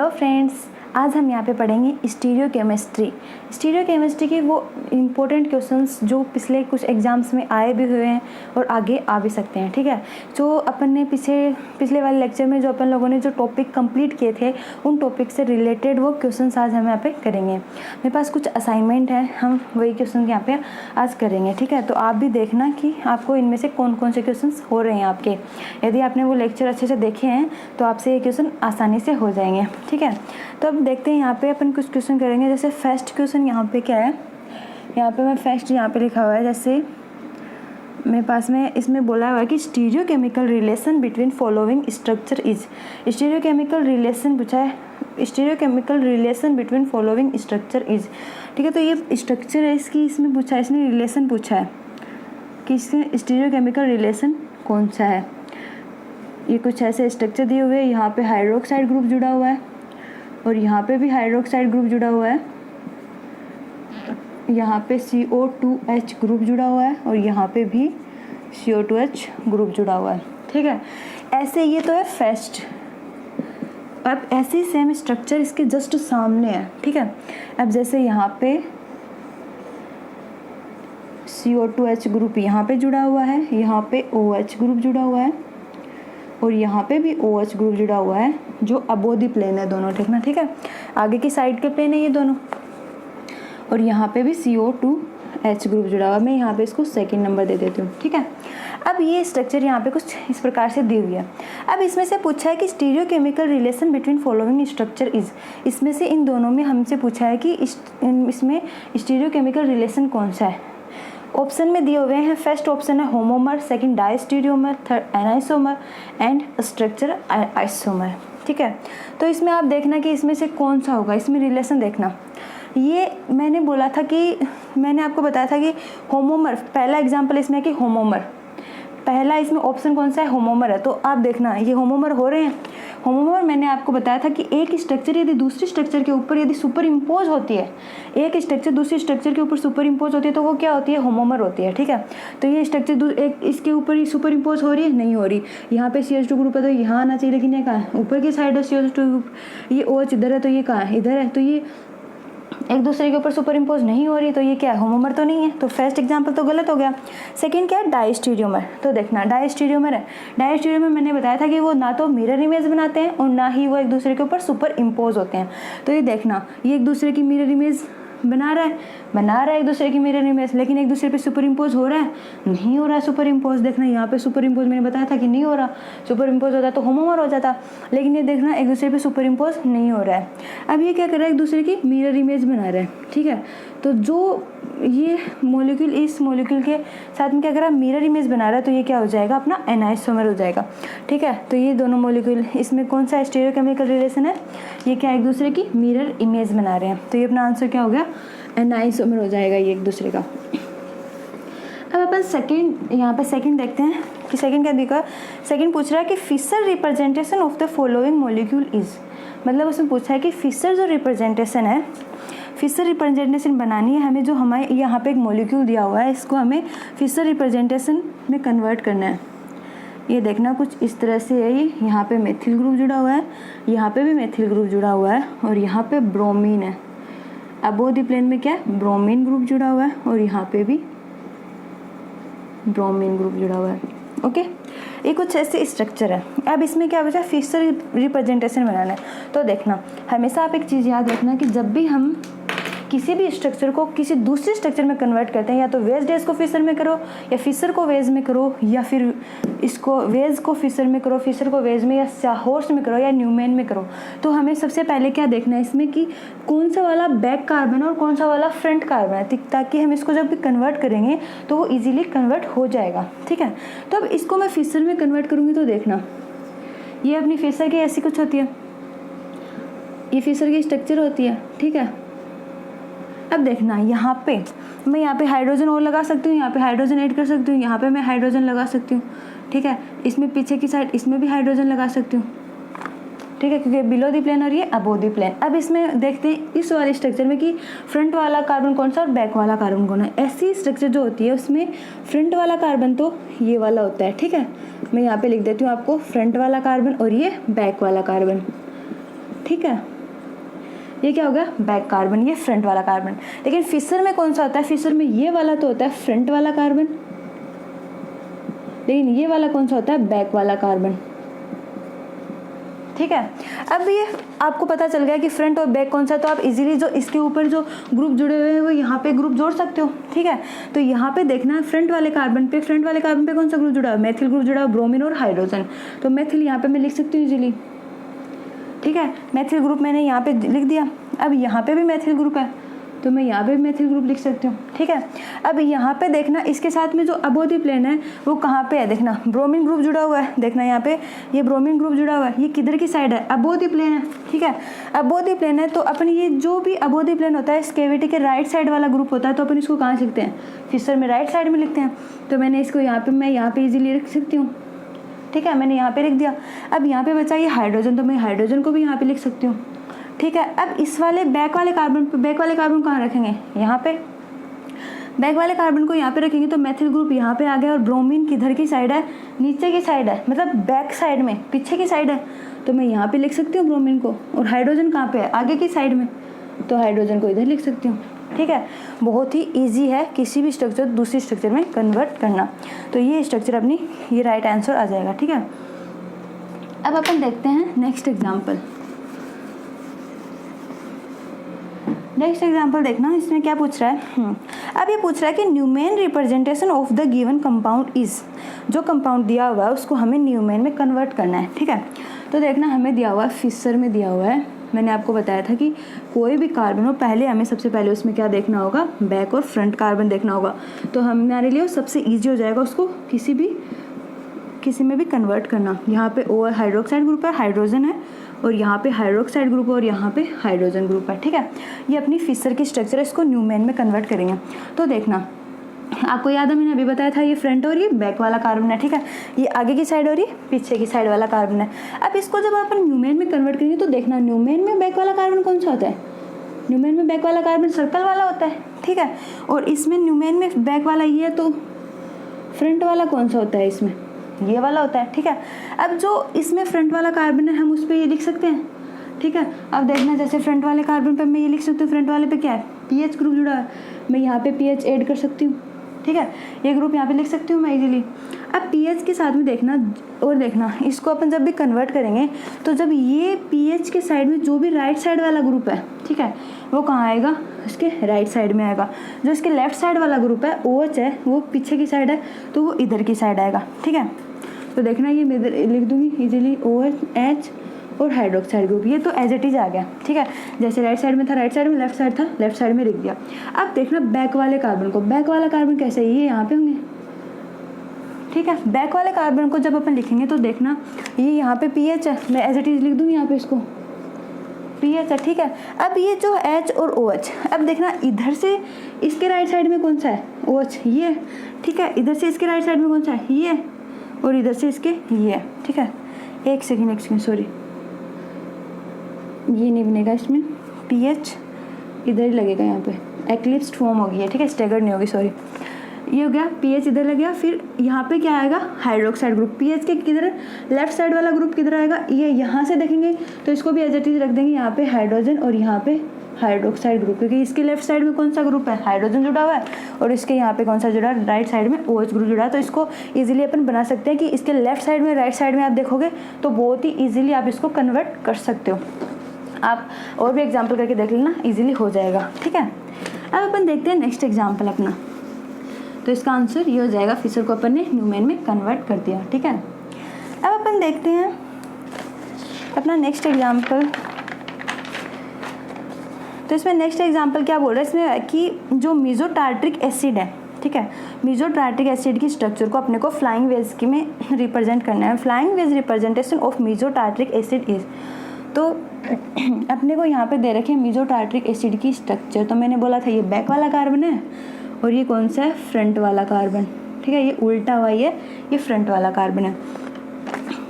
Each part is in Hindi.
हेलो फ्रेंड्स, आज हम यहाँ पे पढ़ेंगे स्टीरियोकेमिस्ट्री। स्टीरियोकेमिस्ट्री के वो इम्पोर्टेंट क्वेश्चंस जो पिछले कुछ एग्जाम्स में आए भी हुए हैं और आगे आ भी सकते हैं। ठीक है, जो अपन ने पिछले वाले लेक्चर में जो अपन लोगों ने जो टॉपिक कंप्लीट किए थे उन टॉपिक से रिलेटेड वो क्वेश्चंस आज हम यहाँ पे करेंगे। मेरे पास कुछ असाइनमेंट है, हम वही क्वेश्चन यहाँ पे आज करेंगे। ठीक है, तो आप भी देखना कि आपको इनमें से कौन कौन से क्वेश्चन हो रहे हैं आपके। यदि आपने वो लेक्चर अच्छे से देखे हैं तो आपसे ये क्वेश्चन आसानी से हो जाएंगे। ठीक है, तो अब देखते हैं यहाँ पे अपन कुछ क्वेश्चन करेंगे। जैसे फर्स्ट क्वेश्चन यहाँ पे क्या है, यहाँ पे मैं फर्स्ट यहाँ पे लिखा हुआ है, जैसे मेरे पास में इसमें बोला हुआ है कि stereochemical relation between following structure is. Stereochemical relation पूछा है, stereochemical relation between following structure is. ठीक है, तो ये स्ट्रक्चर है इसकी, इसमें पूछा है, इसने रिलेशन पूछा है कि इसके स्टीरियोकेमिकल रिलेशन कौन सा है। ये कुछ ऐसे स्ट्रक्चर दिए हुए हैं, यहाँ पे हाइड्रोक्साइड ग्रुप जुड़ा हुआ है और यहाँ पे भी हाइड्रोक्साइड ग्रुप जुड़ा हुआ है, यहाँ पे CO2H ग्रुप जुड़ा हुआ है और यहाँ पे भी CO2H ग्रुप जुड़ा हुआ है। ठीक है, ऐसे ये तो है फर्स्ट। अब ऐसे ही सेम स्ट्रक्चर इसके जस्ट सामने है। ठीक है, अब जैसे यहाँ पे CO2H ग्रुप यहाँ पे जुड़ा हुआ है, यहाँ पे OH ग्रुप जुड़ा हुआ है और यहाँ पे भी OH ग्रुप जुड़ा हुआ है, जो अबोधी प्लेन है दोनों। ठीक ना, ठीक है, आगे की साइड के प्लेन है ये दोनों। और यहाँ पे भी CO2H ग्रुप जुड़ा हुआ है। मैं यहाँ पे इसको सेकंड नंबर दे देती हूँ। ठीक है, अब ये स्ट्रक्चर यहाँ पे कुछ इस प्रकार से दी हुई है। अब इसमें से पूछा है कि stereochemical relation between following structure is. इसमें से इन दोनों में हमसे पूछा है कि इसमें स्टीरियोकेमिकल रिलेशन कौन सा है। ऑप्शन में दिए हुए हैं, फर्स्ट ऑप्शन है homomer, second diastereomer, third enantiomer and structure isomer. ठीक है, तो इसमें आप देखना कि इसमें से कौन सा होगा, इसमें रिलेशन देखना। ये मैंने बोला था कि मैंने आपको बताया था कि होमोमर, पहला एग्जाम्पल इसमें है कि होमोमर, पहला इसमें ऑप्शन कौन सा है, होमोमर है। तो आप देखना ये होमोमर हो रहे हैं। होमोमर मैंने आपको बताया था कि एक स्ट्रक्चर यदि दूसरी स्ट्रक्चर के ऊपर यदि सुपर इम्पोज होती है, एक स्ट्रक्चर दूसरी स्ट्रक्चर के ऊपर सुपर इम्पोज होती है तो वो क्या होती है, होमोमर होती है। ठीक है, तो ये स्ट्रक्चर एक इसके ऊपर ही सुपर इम्पोज हो रही है, नहीं हो रही। यहाँ पे CH2 ग्रुप है तो यहाँ आना चाहिए, लेकिन ये कहाँ है, ऊपर की साइड है CH2 ग्रुप, ये OH इधर है तो ये कहाँ है, इधर है। तो ये एक दूसरे के ऊपर सुपर इम्पोज नहीं हो रही, तो ये क्या है, होमोमर तो नहीं है। तो फर्स्ट एग्जांपल तो गलत हो गया। सेकंड क्या है, डायस्टीरियोमर। तो देखना डायस्टीरियोमर है, डायस्टीरियोमर मैंने बताया था कि वो ना तो मिरर इमेज बनाते हैं और ना ही वो एक दूसरे के ऊपर सुपर इम्पोज होते हैं। तो ये देखना, ये एक दूसरे की मिरर इमेज बना रहा है एक दूसरे की मिरर इमेज, लेकिन एक दूसरे पे सुपर इम्पोज हो रहा है, नहीं हो रहा है सुपर इम्पोज। देखना यहाँ पे सुपर इम्पोज मैंने बताया था कि नहीं हो रहा, सुपर इम्पोज होता तो होमोमर हो जाता, लेकिन ये देखना एक दूसरे पे सुपर इम्पोज नहीं हो रहा है। अब ये क्या कर रहा है, एक दूसरे की मिरर इमेज बना रहा है। ठीक है, तो जो ये मॉलिक्यूल इस मॉलिक्यूल के साथ में क्या कर रहा है, मिरर इमेज बना रहा है, तो ये क्या हो जाएगा, अपना एनाइसोमर हो जाएगा। ठीक है, तो ये दोनों मॉलिक्यूल, इसमें कौन सा स्टीरियोकेमिकल रिलेशन है, ये क्या एक दूसरे की मिरर इमेज बना रहे हैं, तो ये अपना आंसर क्या हो गया, एनाइसोमर हो जाएगा ये एक दूसरे का। अब अपन सेकंड, यहाँ पे सेकंड देखते हैं कि सेकंड क्या दिखा। सेकंड पूछ रहा है कि Fischer representation of the following molecule is. मतलब उसमें पूछा है कि फिशर जो रिप्रेजेंटेशन है, फिशर रिप्रेजेंटेशन बनानी है हमें, जो हमारे यहाँ पे एक मॉलिक्यूल दिया हुआ है, इसको हमें फिशर रिप्रेजेंटेशन में कन्वर्ट करना है। ये देखना कुछ इस तरह से है, ये यहाँ पे मेथिल ग्रुप जुड़ा हुआ है, यहाँ पे भी मेथिल ग्रुप जुड़ा हुआ है और यहाँ पे ब्रोमीन है। अबोधी प्लेन में क्या है, ब्रोमीन ग्रुप जुड़ा हुआ है और यहाँ पे भी ब्रोमीन ग्रुप जुड़ा हुआ है। ओके, ये कुछ ऐसे स्ट्रक्चर है। अब इसमें क्या बचा, फिशर रिप्रेजेंटेशन बनाना है। तो देखना, हमेशा आप एक चीज़ याद रखना कि जब भी हम किसी भी स्ट्रक्चर को किसी दूसरे स्ट्रक्चर में कन्वर्ट करते हैं, या तो वेज डेज को फिशर में करो, या फिशर को वेज में करो, या फिर इसको वेज को फिशर में करो, फिशर को वेज में या हॉर्स में करो, या न्यूमेन में करो, तो हमें सबसे पहले क्या देखना है इसमें कि कौन सा वाला बैक कार्बन और कौन सा वाला फ्रंट कार्बन है, ताकि हम इसको जब भी कन्वर्ट करेंगे तो वो ईजिली कन्वर्ट हो जाएगा। ठीक है, तो अब इसको मैं फिशर में कन्वर्ट करूँगी तो देखना, ये अपनी फिशर की ऐसी कुछ होती है, ये फिशर की स्ट्रक्चर होती है। ठीक है, अब देखना यहाँ पे मैं यहाँ पे हाइड्रोजन और लगा सकती हूँ, यहाँ पे हाइड्रोजन ऐड कर सकती हूँ, यहाँ पे मैं हाइड्रोजन लगा सकती हूँ। ठीक है, इसमें पीछे की साइड इसमें भी हाइड्रोजन लगा सकती हूँ। ठीक है, क्योंकि बिलो दी प्लेन और ये अबोव दी प्लेन। अब इसमें देखते हैं इस वाले स्ट्रक्चर में कि फ्रंट वाला कार्बन कौन सा और बैक वाला कार्बन कौन है। ऐसी स्ट्रक्चर जो होती है उसमें फ्रंट वाला कार्बन तो ये वाला होता है। ठीक है, मैं यहाँ पे लिख देती हूँ आपको फ्रंट वाला कार्बन और ये बैक वाला कार्बन। ठीक है, ये क्या हो गया, बैक कार्बन, ये फ्रंट वाला कार्बन। लेकिन फिशर में कौन सा होता है, फिशर में ये वाला तो होता है फ्रंट वाला कार्बन, लेकिन ये वाला कौन सा होता है, बैक वाला कार्बन। ठीक है, अब ये आपको पता चल गया कि फ्रंट और बैक कौन सा, तो आप इजीली जो इसके ऊपर जो ग्रुप जुड़े हुए हैं वो यहाँ पे ग्रुप जोड़ सकते हो। ठीक है, तो यहाँ पे देखना है फ्रंट वाले कार्बन पे कौन सा ग्रुप जुड़ा है, मेथिल ग्रुप जुड़ा है, ब्रोमीन और हाइड्रोजन। तो मेथिल यहाँ पे मैं लिख सकती हूँ इजीली। ठीक है, मेथिल ग्रुप मैंने यहाँ पे लिख दिया। अब यहाँ पे भी मेथिल ग्रुप है तो मैं यहाँ पे भी मेथिल ग्रुप लिख सकती हूँ। ठीक है, अब यहाँ पे देखना इसके साथ में जो अबोधी प्लेन है वो कहाँ पे है, देखना ब्रोमीन ग्रुप जुड़ा हुआ है, देखना यहाँ पे ये ब्रोमीन ग्रुप जुड़ा हुआ है, ये किधर की साइड है, अबोधी प्लेन है। ठीक है, अबोधी प्लेन है तो अपन ये जो भी अबोधी प्लेन होता है इस कैविटी के राइट साइड वाला ग्रुप होता है, तो अपन इसको कहाँ लिखते हैं, फिशर में राइट साइड में लिखते हैं। तो मैंने इसको मैं यहाँ पे इजीली लिख सकती हूँ। ठीक है, मैंने यहाँ पे लिख दिया। अब यहाँ पे बचा ये हाइड्रोजन, तो मैं हाइड्रोजन को भी यहाँ पे लिख सकती हूँ। ठीक है, अब इस वाले बैक वाले कार्बन कहाँ रखेंगे, यहाँ पे बैक वाले कार्बन को यहाँ पे रखेंगे तो मेथिल ग्रुप यहाँ पे आ गया, और ब्रोमीन किधर की साइड है, नीचे की साइड है, मतलब बैक साइड में, पीछे की साइड है, तो मैं यहाँ पे लिख सकती हूँ ब्रोमीन को। और हाइड्रोजन कहाँ पे है, आगे की साइड में, तो हाइड्रोजन को इधर लिख सकती हूँ। ठीक है, बहुत ही ईजी है किसी भी स्ट्रक्चर दूसरी स्ट्रक्चर में कन्वर्ट करना। तो ये स्ट्रक्चर अपनी ये राइट आंसर आ जाएगा। ठीक है, अब अपन देखते हैं नेक्स्ट एग्जाम्पल। नेक्स्ट एग्जाम्पल देखना, इसमें क्या पूछ रहा है। अब ये पूछ रहा है कि Neumann representation of the given compound is, जो कंपाउंड दिया हुआ है उसको हमें न्यूमेन में कन्वर्ट करना है। ठीक है, तो देखना हमें दिया हुआ है, फिशर में दिया हुआ है, मैंने आपको बताया था कि कोई भी कार्बन हो पहले हमें सबसे पहले उसमें क्या देखना होगा, बैक और फ्रंट कार्बन देखना होगा। तो हमारे लिए सबसे ईजी हो जाएगा उसको किसी में भी कन्वर्ट करना। यहाँ पे ओ हाइड्रोक्साइड ग्रुप है, हाइड्रोजन है, और यहाँ पे हाइड्रोक्साइड ग्रुप है, और यहाँ पे हाइड्रोजन ग्रुप है। ठीक है, ये अपनी फिशर की स्ट्रक्चर है, इसको न्यूमेन में कन्वर्ट करेंगे। तो देखना आपको याद है मैंने अभी बताया था ये फ्रंट और ये बैक वाला कार्बन है। ठीक है, ये आगे की साइड और ये पीछे की साइड वाला कार्बन है। अब इसको जब अपन न्यूमेन में कन्वर्ट करेंगे तो देखना न्यूमेन में बैक वाला कार्बन कौन सा होता है, न्यूमेन में बैक वाला कार्बन सर्कल वाला होता है। ठीक है, और इसमें न्यूमेन में बैक वाला ये है, तो फ्रंट वाला कौन सा होता है, इसमें ये वाला होता है। ठीक है, अब जो इसमें फ्रंट वाला कार्बन है हम उस पर ये लिख सकते हैं। ठीक है, अब देखना जैसे फ्रंट वाले कार्बन पे मैं ये लिख सकती हूँ, फ्रंट वाले पे क्या है, पीएच ग्रुप जुड़ा है, मैं यहाँ पे पीएच ऐड कर सकती हूँ। ठीक है, ये ग्रुप यहाँ पे लिख सकती हूँ मैं इजीली। अब पीएच के साथ में देखना, और देखना इसको अपन जब भी कन्वर्ट करेंगे तो जब ये पीएच के साइड में जो भी राइट साइड वाला ग्रुप है, ठीक है, वो कहाँ आएगा, इसके राइट साइड में आएगा। जो इसके लेफ्ट साइड वाला ग्रुप है OH है, वो पीछे की साइड है, तो वो इधर की साइड आएगा। ठीक है, तो देखना ये मैं इधर लिख दूंगी इजीली, OH और हाइड्रोक्साइड ग्रुप, ये तो एज इट इज आ गया। ठीक है, जैसे राइट साइड में था राइट साइड में, लेफ्ट साइड था लेफ्ट साइड में लिख दिया। अब देखना बैक वाले कार्बन को, बैक वाला कार्बन कैसे, ये यहाँ पे होंगे। ठीक है, बैक वाले कार्बन को जब अपन लिखेंगे तो देखना ये यहाँ पे पीएच है, मैं एज इट इज लिख दूँगी यहाँ पे इसको पीएच है। ठीक है, अब ये जो H और OH, अब देखना इधर से इसके राइट साइड में कौन सा है, OH ये। ठीक है, इधर से इसके राइट साइड में कौन सा है, ये, और इधर से इसके ये। ठीक है, एक सेकेंड सॉरी, ये नहीं बनेगा, इसमें पीएच इधर ही लगेगा, यहाँ पे एक्लिप्स फॉर्म होगी है। ठीक है, स्टेगर्ड नहीं होगी, सॉरी, ये हो गया पीएच इधर लग गया। फिर यहाँ पे क्या आएगा, हाइड्रोक्साइड ग्रुप, पीएच के किधर लेफ्ट साइड वाला ग्रुप किधर आएगा, ये यहाँ से देखेंगे तो इसको भी एज इट इज रख देंगे, यहाँ पे हाइड्रोजन और यहाँ पे हाइड्रोक्साइड ग्रुप, क्योंकि इसके लेफ्ट साइड में कौन सा ग्रुप है, हाइड्रोजन जुड़ा हुआ है, और इसके यहाँ पे कौन सा जुड़ा है, राइट साइड में OH ग्रुप जुड़ा है। तो इसको इजीली अपन बना सकते हैं कि इसके लेफ्ट साइड में राइट साइड में आप देखोगे तो बहुत ही ईजिली आप इसको कन्वर्ट कर सकते हो। आप और भी एग्जाम्पल करके देख लेना, इजीली हो जाएगा। ठीक है, अब अपन देखते हैं नेक्स्ट एग्जाम्पल अपना। तो इसका आंसर ये हो जाएगा, फिशर को अपन ने न्यूमेन में कन्वर्ट कर दिया। ठीक है, अब अपन देखते हैं अपना नेक्स्ट एग्जाम्पल। तो इसमें नेक्स्ट एग्जाम्पल क्या बोल रहा है, इसमें कि जो मीजोटार्ट्रिक एसिड है, ठीक है, मीजोटार्ट्रिक एसिड की स्ट्रक्चर को अपने को फ्लाइंग वेज की में रिप्रेजेंट करना है। Flying wedge representation of mesotartaric acid is, तो अपने को यहाँ पे दे रखे मीजोटार्ट्रिक एसिड की स्ट्रक्चर। तो मैंने बोला था ये बैक वाला कार्बन है और ये कौन सा है, फ्रंट वाला कार्बन। ठीक है, ये उल्टा हुआ है, ये फ्रंट वाला कार्बन है।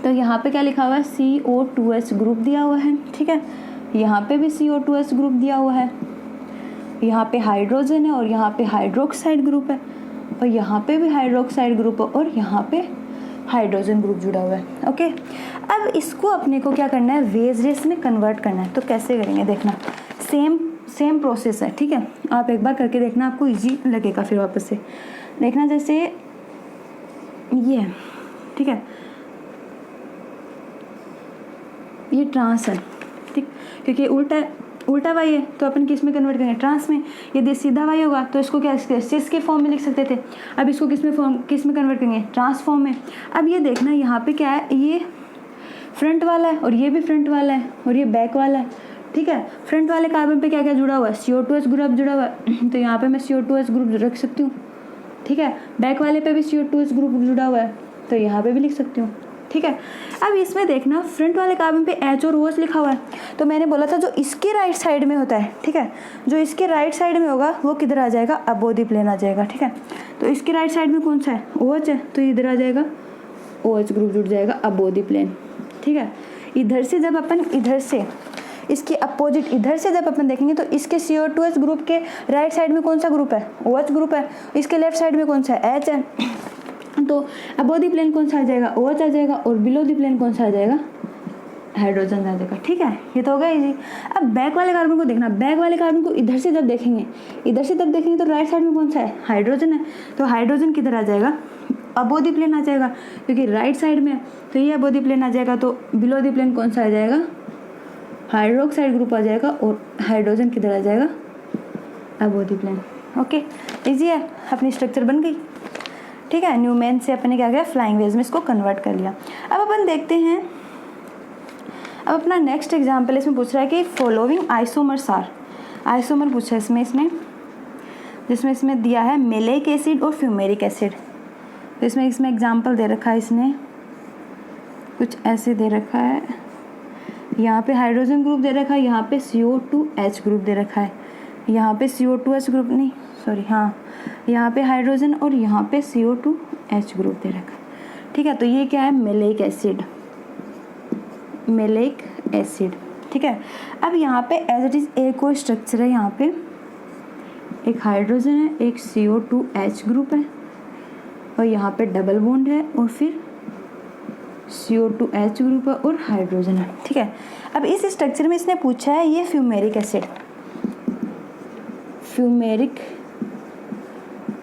तो यहाँ पे क्या लिखा हुआ है, CO2H ग्रुप दिया हुआ है। ठीक है, यहाँ पे भी CO2H ग्रुप दिया हुआ है, यहाँ पे हाइड्रोजन है और यहाँ पे हाइड्रोक्साइड ग्रुप है, और यहाँ पे भी हाइड्रोक्साइड ग्रुप है और यहाँ पे हाइड्रोजन ग्रुप जुड़ा हुआ है। ओके, अब इसको अपने को क्या करना है, वेज रेस में कन्वर्ट करना है। तो कैसे करेंगे देखना, सेम प्रोसेस है, ठीक है। आप एक बार करके देखना, आपको इजी लगेगा। फिर वापस से देखना, जैसे ये है, ठीक है, ये ट्रांस है, ठीक, क्योंकि उल्टा वाई है तो अपन किस में कन्वर्ट करेंगे, ट्रांस में। यदि सीधा वाई होगा तो इसको क्या सिस के फॉर्म में लिख सकते थे। अब इसको किस में कन्वर्ट करेंगे, ट्रांस फॉर्म में। अब ये देखना यहाँ पे क्या है, ये फ्रंट वाला है और ये भी फ्रंट वाला है और ये बैक वाला है, ठीक है। फ्रंट वाले कार्बन पे क्या क्या जुड़ा हुआ है, CO2H ग्रुप जुड़ा हुआ है, तो यहाँ पे मैं CO2H ग्रुप रख सकती हूँ, ठीक है। बैक वाले पे भी CO2H ग्रुप जुड़ा हुआ है, तो यहाँ पे भी लिख सकती हूँ, ठीक है। अब इसमें देखना, फ्रंट वाले कार्बन पे H और OH लिखा हुआ है, तो मैंने बोला था जो इसके राइट साइड में होता है, ठीक है, जो इसके राइट साइड में होगा वो किधर आ जाएगा, अबोव द प्लेन आ जाएगा, ठीक है। तो इसके राइट साइड में कौन सा है, OH है, तो इधर आ जाएगा OH ग्रुप जुड़ जाएगा अबोव द प्लेन, ठीक है। इधर से जब अपन इधर से इसके अपोजिट इधर से जब अपन देखेंगे तो इसके CO2H ग्रुप के राइट साइड में कौन सा ग्रुप है, OH ग्रुप है। इसके लेफ्ट साइड में कौन सा है, H है, तो अबोव द प्लेन कौन सा आ जाएगा, OH आ जाएगा, और बिलो द प्लेन कौन सा आ जाएगा, हाइड्रोजन आ जाएगा, ठीक है। ये तो हो गया इजी। अब बैक वाले कार्बन को देखना, बैक वाले कार्बन को इधर से जब देखेंगे, तो राइट साइड में कौन सा है, हाइड्रोजन है, तो हाइड्रोजन किधर आ जाएगा, अबोव द प्लेन आ जाएगा, क्योंकि राइट साइड में, तो ये अबोव द प्लेन आ जाएगा, तो बिलो द प्लेन कौन सा आ जाएगा, हाइड्रोक्साइड ग्रुप आ जाएगा, और हाइड्रोजन किधर आ जाएगा, above the plane. Okay, easy है, अपनी स्ट्रक्चर बन गई, ठीक है। न्यूमेन से अपने क्या किया, फ्लाइंग वेज में इसको कन्वर्ट कर लिया। अब अपन देखते हैं, अब अपना नेक्स्ट एग्जाम्पल इसमें पूछ रहा है कि फॉलोइंग आइसोमर्स आर, आइसोमर पूछा है इसमें जिसमें इसमें दिया है मेलेइक एसिड और फ्यूमेरिक एसिड। तो इसमें एग्जाम्पल दे रखा है, इसने कुछ ऐसे दे रखा है, यहाँ पे हाइड्रोजन ग्रुप दे रखा है, यहाँ पे CO2H ग्रुप दे रखा है, यहाँ पे CO2H ग्रुप नहीं सॉरी हाँ, यहाँ पे हाइड्रोजन और यहाँ पे CO2H ग्रुप दे रखा है, ठीक है। तो ये क्या है, मेलेइक एसिड, ठीक है। अब यहाँ पे एज इट इज एक और स्ट्रक्चर है, यहाँ पे एक हाइड्रोजन है, एक CO2H ग्रुप है, और यहाँ पे डबल बॉन्ड है, और फिर CO2H ग्रुप है और हाइड्रोजन है, ठीक है। अब इस स्ट्रक्चर में इसने पूछा है ये फ्यूमेरिक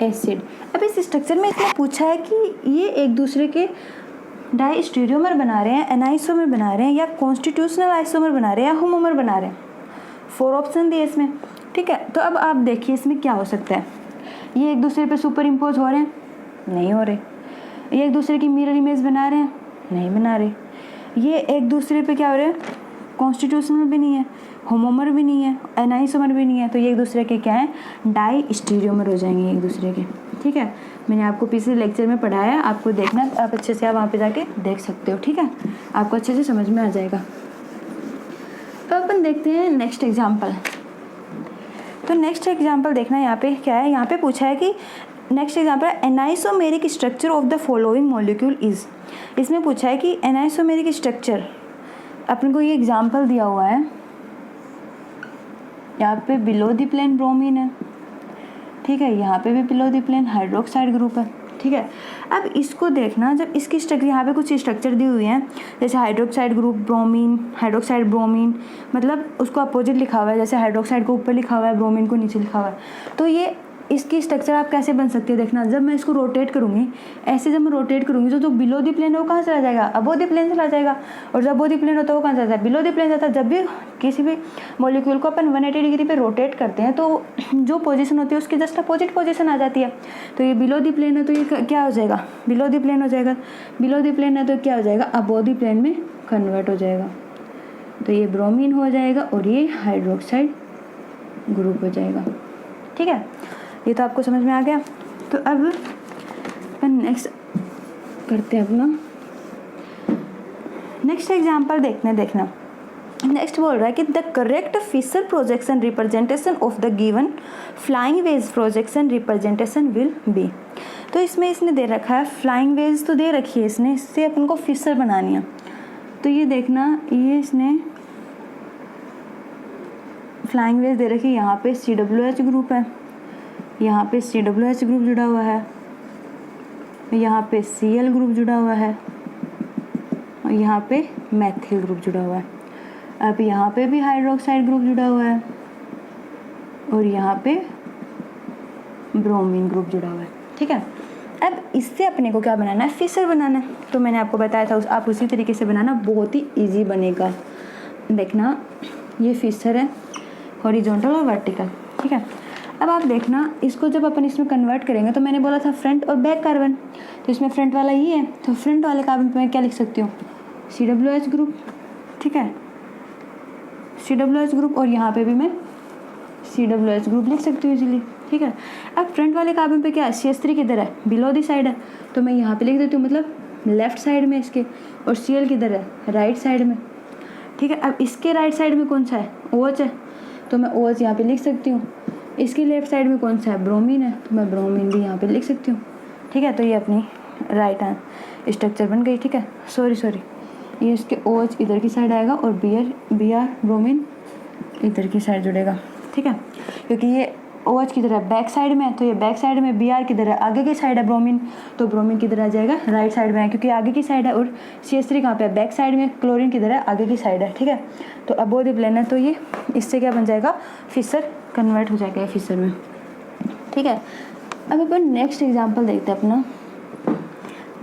एसिड। अब इस स्ट्रक्चर में इसने पूछा है कि ये एक दूसरे के डाई स्टीरियोमर बना रहे हैं, एनाइसोमर बना रहे हैं, या कॉन्स्टिट्यूशनल आइसोमर बना रहे हैं, या होमोमर बना रहे हैं। 4 ऑप्शन दिए इसमें, ठीक है। तो अब आप देखिए इसमें क्या हो सकता है, ये एक दूसरे पे सुपर इम्पोज हो रहे हैं, नहीं हो रहे। ये एक दूसरे की मिरर इमेज बना रहे हैं, नहीं बना रहे। ये एक दूसरे पे क्या हो रहे हैं, कॉन्स्टिट्यूशनल भी नहीं है, होमोमर भी नहीं है, एनाइसोमर भी नहीं है, तो ये एक दूसरे के क्या है, डाई स्टीरियोमर हो जाएंगे एक दूसरे के, ठीक है। मैंने आपको पिछले लेक्चर में पढ़ाया, आपको देखना, आप अच्छे से आप वहाँ पे जाके देख सकते हो, ठीक है, आपको अच्छे से समझ में आ जाएगा। तो अपन देखते हैं नेक्स्ट एग्जाम्पल। तो नेक्स्ट एग्जाम्पल देखना, यहाँ पे क्या है, यहाँ पे पूछा है कि next example enantiomeric structure of the following molecule is. इसमें पूछा है कि एनाइसोमेरिक स्ट्रक्चर, अपन को ये एग्जाम्पल दिया हुआ है, यहाँ पे बिलो द प्लेन ब्रोमीन है, ठीक है, यहाँ पे भी below the plane hydroxide group है, ठीक है। अब इसको देखना, जब इसकी स्ट्रक्चर, यहाँ पे कुछ स्ट्रक्चर दी हुई हैं, जैसे hydroxide group bromine, hydroxide bromine, मतलब उसको अपोजिट लिखा हुआ है, जैसे हाइड्रोक्साइड को ऊपर लिखा हुआ है, ब्रोमीन को नीचे लिखा हुआ है। तो ये इसकी स्ट्रक्चर आप कैसे बन सकती है, देखना, जब मैं इसको रोटेट करूँगी, ऐसे जब मैं रोटेट करूँगी तो जो बिलो द प्लेन है वो कहाँ चला जाएगा, अबोव द प्लेन चला जाएगा, और जब अबोव द प्लेन होता है वो कहाँ जाता है, बिलो द प्लेन जाता है। जब भी किसी भी मॉलिक्यूल को अपन 180 डिग्री पे रोटेट करते हैं तो जो पोजीशन होती है उसकी जस्ट अपोजिट पोजीशन आ जाती है। तो ये बिलो द प्लेन है तो ये क्या हो जाएगा, बिलो द प्लेन हो जाएगा, बिलो द प्लेन है तो क्या हो जाएगा, अबोव द प्लेन में कन्वर्ट हो जाएगा, तो ये ब्रोमीन हो जाएगा और ये हाइड्रोक्साइड ग्रुप हो जाएगा, ठीक है। ये तो आपको समझ में आ गया। तो अब नेक्स्ट करते हैं अपना नेक्स्ट एग्जाम्पल देखना। नेक्स्ट बोल रहा है कि the correct Fischer projection representation of the given flying wedge projection representation will be. तो इसमें इसने दे रखा है फ्लाइंग वेज तो दे रखी है इसने, इससे अपन को फिशर बनानी है। तो ये देखना, ये इसने फ्लाइंग वेज दे रखी है, यहाँ पे COOH ग्रुप है, यहाँ पे COOH ग्रुप जुड़ा हुआ है, यहाँ पे Cl ग्रुप जुड़ा हुआ है, और यहाँ पे मैथिल ग्रुप जुड़ा हुआ है। अब यहाँ पे भी हाइड्रोक्साइड ग्रुप जुड़ा हुआ है और यहाँ पे ब्रोमीन ग्रुप जुड़ा हुआ है, ठीक है। अब इससे अपने को क्या बनाना है, फिशर बनाना है। तो मैंने आपको बताया था आप उसी तरीके से बनाना, बहुत ही इजी बनेगा। देखना ये फिशर है, हॉरिजॉन्टल और वर्टिकल, ठीक है। अब आप देखना इसको जब अपन इसमें कन्वर्ट करेंगे, तो मैंने बोला था फ्रंट और बैक कार्बन, तो इसमें फ्रंट वाला ये है, तो फ्रंट वाले कार्बन पे मैं क्या लिख सकती हूँ, COOH ग्रुप, ठीक है, COOH ग्रुप, और यहाँ पे भी मैं COOH ग्रुप लिख सकती हूँ इजीली, ठीक है। अब फ्रंट वाले कार्बन पे क्या है, CH3 किधर है, बिलो दी साइड है, तो मैं यहाँ पे लिख देती हूँ, मतलब लेफ्ट साइड में इसके, और Cl किधर है, राइट साइड में, ठीक है। अब इसके राइट साइड में कौन सा है, OH है, तो मैं OH यहाँ पे लिख सकती हूँ। इसकी लेफ्ट साइड में कौन सा है, ब्रोमीन है, तो मैं ब्रोमीन भी यहाँ पे लिख सकती हूँ, ठीक है। तो ये अपनी राइट हैंड स्ट्रक्चर बन गई, ठीक है। सॉरी ये इसके OH इधर की साइड आएगा और Br ब्रोमीन इधर की साइड जुड़ेगा, ठीक है, क्योंकि ये OH किधर है, बैक साइड में है, तो ये बैक साइड में, Br किधर है, आगे की साइड है ब्रोमीन, तो ब्रोमीन किधर आ जाएगा, राइट साइड में है, क्योंकि आगे की साइड है, और CH3 कहाँ पे है, बैक साइड में, क्लोरीन किधर है, आगे की साइड है, ठीक है। तो अबोव द प्लेन है, तो ये इससे क्या बन जाएगा, फिशर कन्वर्ट हो जाएगा फिशर में, ठीक है। अब अपन नेक्स्ट एग्जाम्पल देखते हैं अपना।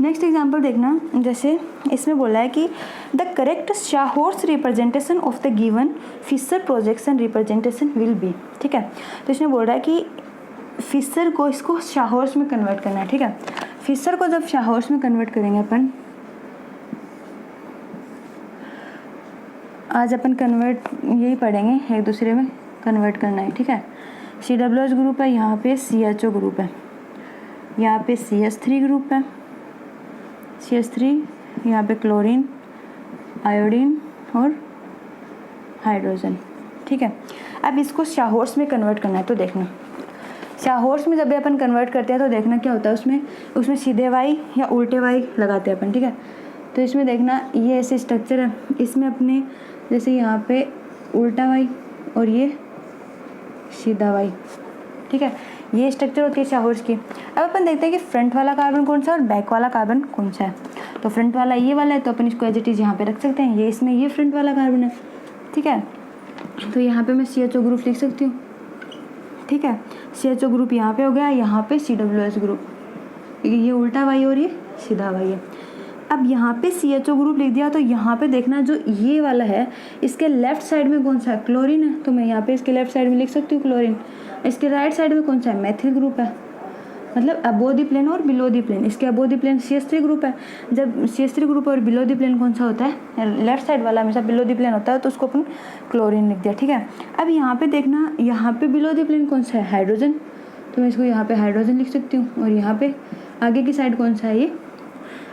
नेक्स्ट एग्जाम्पल देखना, जैसे इसमें बोला है कि the correct sawhorse representation of the given Fischer projection representation will be, ठीक है। तो इसमें बोल रहा है कि फिशर को इसको शाहॉर्स में कन्वर्ट करना है, ठीक है। फिशर को जब शाहॉर्स में कन्वर्ट करेंगे अपन, आज अपन कन्वर्ट यही पढ़ेंगे, एक दूसरे में कन्वर्ट करना है, ठीक है। COOH ग्रुप है, यहाँ पे CHO ग्रुप है, यहाँ पे CH3 ग्रुप है, CH3, यहाँ पे क्लोरीन, आयोडीन और हाइड्रोजन, ठीक है। अब इसको शाहॉर्स में कन्वर्ट करना है, तो देखना शाहॉर्स में जब भी अपन कन्वर्ट करते हैं तो देखना क्या होता है, उसमें सीधे वाई या उल्टे वाई लगाते हैं अपन, ठीक है। तो इसमें देखना ये ऐसे स्ट्रक्चर है, इसमें अपने जैसे यहाँ पे उल्टा वाई और ये सीधा वाई, ठीक है, ये स्ट्रक्चर होती है शाहॉर्स की। अब अपन देखते हैं कि फ्रंट वाला कार्बन कौन सा है और बैक वाला कार्बन कौन सा है। तो फ्रंट वाला ये वाला है, तो अपन इसको एज इट इज यहाँ पे रख सकते हैं, ये इसमें ये फ्रंट वाला कार्बन है, ठीक है। तो यहाँ पे मैं CHO ग्रुप लिख सकती हूँ, ठीक है। CHO ग्रुप यहाँ पे हो गया, यहाँ पे COOH ग्रुप, क्योंकि ये उल्टा वाई और ये सीधा वाई है। अब यहाँ पे CHO ग्रुप लिख दिया, तो यहाँ पे देखना जो ये वाला है इसके लेफ्ट साइड में कौन सा है, क्लोरीन है, तो मैं यहाँ पे इसके लेफ्ट साइड में लिख सकती हूँ क्लोरीन। इसके राइट साइड में कौन सा है, मैथिल ग्रुप है, मतलब अबोव द प्लेन और बिलो द प्लेन। इसके above the plane CH3 group है, जब CH3 ग्रुप और बिलो द प्लेन कौन सा होता है, लेफ्ट साइड वाला हमेशा बिलो द प्लेन होता है, तो उसको अपन क्लोरीन लिख दिया, ठीक है। अब यहाँ पे देखना, यहाँ पे बिलो द प्लेन कौन सा है, हाइड्रोजन, तो मैं इसको यहाँ पे हाइड्रोजन लिख सकती हूँ। और यहाँ पे आगे की साइड कौन सा है, ये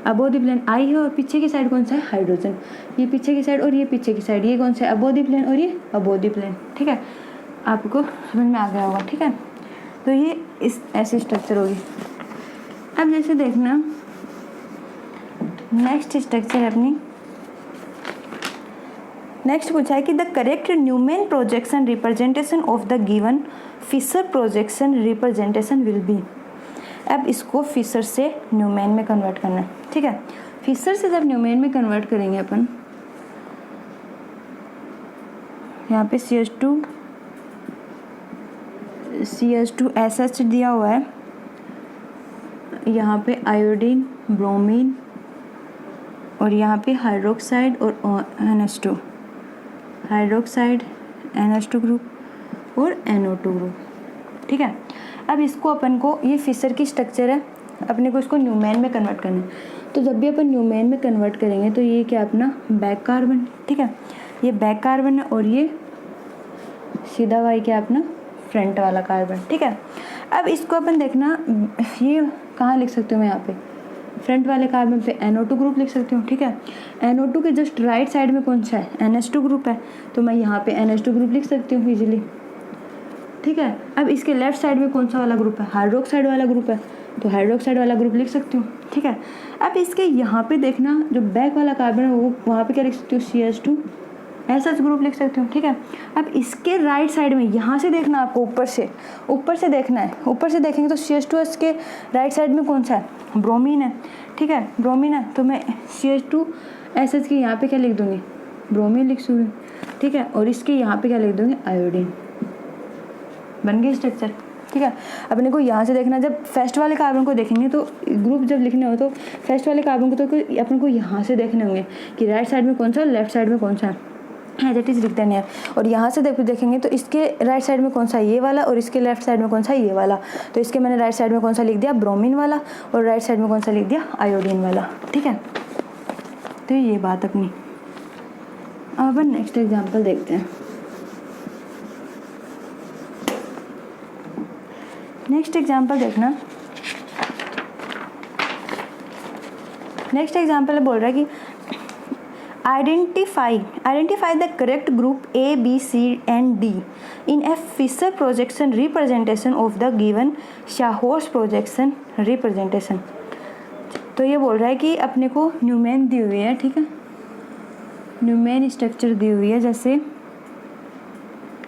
अबोव द प्लेन आई है, और पीछे की साइड कौन सा है, हाइड्रोजन, ये पीछे की साइड और ये पीछे की साइड, ये कौन सा है, अबोव द प्लेन और ये अबोव द प्लेन, ठीक है। आपको समझ में आ गया होगा, ठीक है। तो ये इस ऐसी स्ट्रक्चर होगी। अब जैसे देखना नेक्स्ट स्ट्रक्चर है अपनी, नेक्स्ट पूछा है कि the correct Newman projection representation of the given Fischer projection representation will be. अब इसको फिशर से न्यूमेन में कन्वर्ट करना है, ठीक है। फिशर से जब न्यूमेन में कन्वर्ट करेंगे अपन, यहाँ पे CH2SH दिया हुआ है, यहाँ पे आयोडीन, ब्रोमीन, और यहाँ पे हाइड्रोक्साइड और NH2, हाइड्रोक्साइड, NH2 ग्रुप और NO2 ग्रुप, ठीक है। अब इसको अपन को, ये फिशर की स्ट्रक्चर है, अपने को इसको न्यूमेन में कन्वर्ट करना है। तो जब भी अपन न्यूमेन में कन्वर्ट करेंगे तो ये क्या अपना बैक कार्बन, ठीक है, ये बैक कार्बन है, और ये सीधा वाई क्या अपना फ्रंट वाला कार्बन, ठीक है। अब इसको अपन देखना, ये कहाँ लिख सकती हूँ मैं, यहाँ पे फ्रंट वाले कार्बन पे NO2 ग्रुप लिख सकती हूँ, ठीक है। NO2 के जस्ट राइट साइड में कौन सा है, NH2 ग्रुप है, तो मैं यहाँ पे NH2 ग्रुप लिख सकती हूँ इजीली, ठीक है। अब इसके लेफ्ट साइड में कौन सा वाला ग्रुप है, हाइड्रोक्साइड वाला ग्रुप है, तो हाइड्रोक्साइड वाला ग्रुप लिख सकती हूँ, ठीक है। अब इसके यहाँ पे देखना जो बैक वाला कार्बन है वो वहाँ पे क्या लिख सकती हूँ, CH2SH ग्रुप लिख सकती हूँ, ठीक है। अब इसके राइट साइड में यहाँ से देखना, आपको ऊपर से देखना है, ऊपर से देखेंगे तो CH2S के राइट साइड में कौन सा है, ब्रोमीन है, ठीक है, ब्रोमीन है, तो मैं SH की यहाँ पे क्या लिख दूँगी, ब्रोमीन लिख दूँगी, ठीक है। और इसके यहाँ पे क्या लिख दूँगी, आयोडीन। बन गई स्ट्रक्चर, ठीक है। अपने को यहाँ से देखना, जब फर्स्ट वाले कार्बन को देखेंगे तो ग्रुप जब लिखने हो तो फर्स्ट वाले कार्बन को तो अपने को यहाँ से देखने होंगे कि राइट साइड में कौन सा है, लेफ्ट साइड में कौन सा है, एज इट इज़ लिख देने हैं। और यहाँ से देखेंगे तो इसके राइट साइड में कौन सा है, ये वाला, और इसके लेफ्ट साइड में कौन सा है, ये वाला। तो इसके मैंने राइट साइड में कौन सा लिख दिया, ब्रोमीन वाला, और राइट साइड में कौन सा लिख दिया, आयोडीन वाला, ठीक है। तो ये बात अपनी। अब अपन नेक्स्ट एग्जाम्पल देखते हैं। नेक्स्ट एग्जाम्पल देखना, नेक्स्ट एग्जाम्पल बोल रहा है कि identify the correct group A, B, C and D in a Fisher projection representation of the given Shahor's projection representation। तो ये बोल रहा है कि अपने को न्यूमेन दी हुई है, ठीक है, न्यूमेन स्ट्रक्चर दी हुई है, जैसे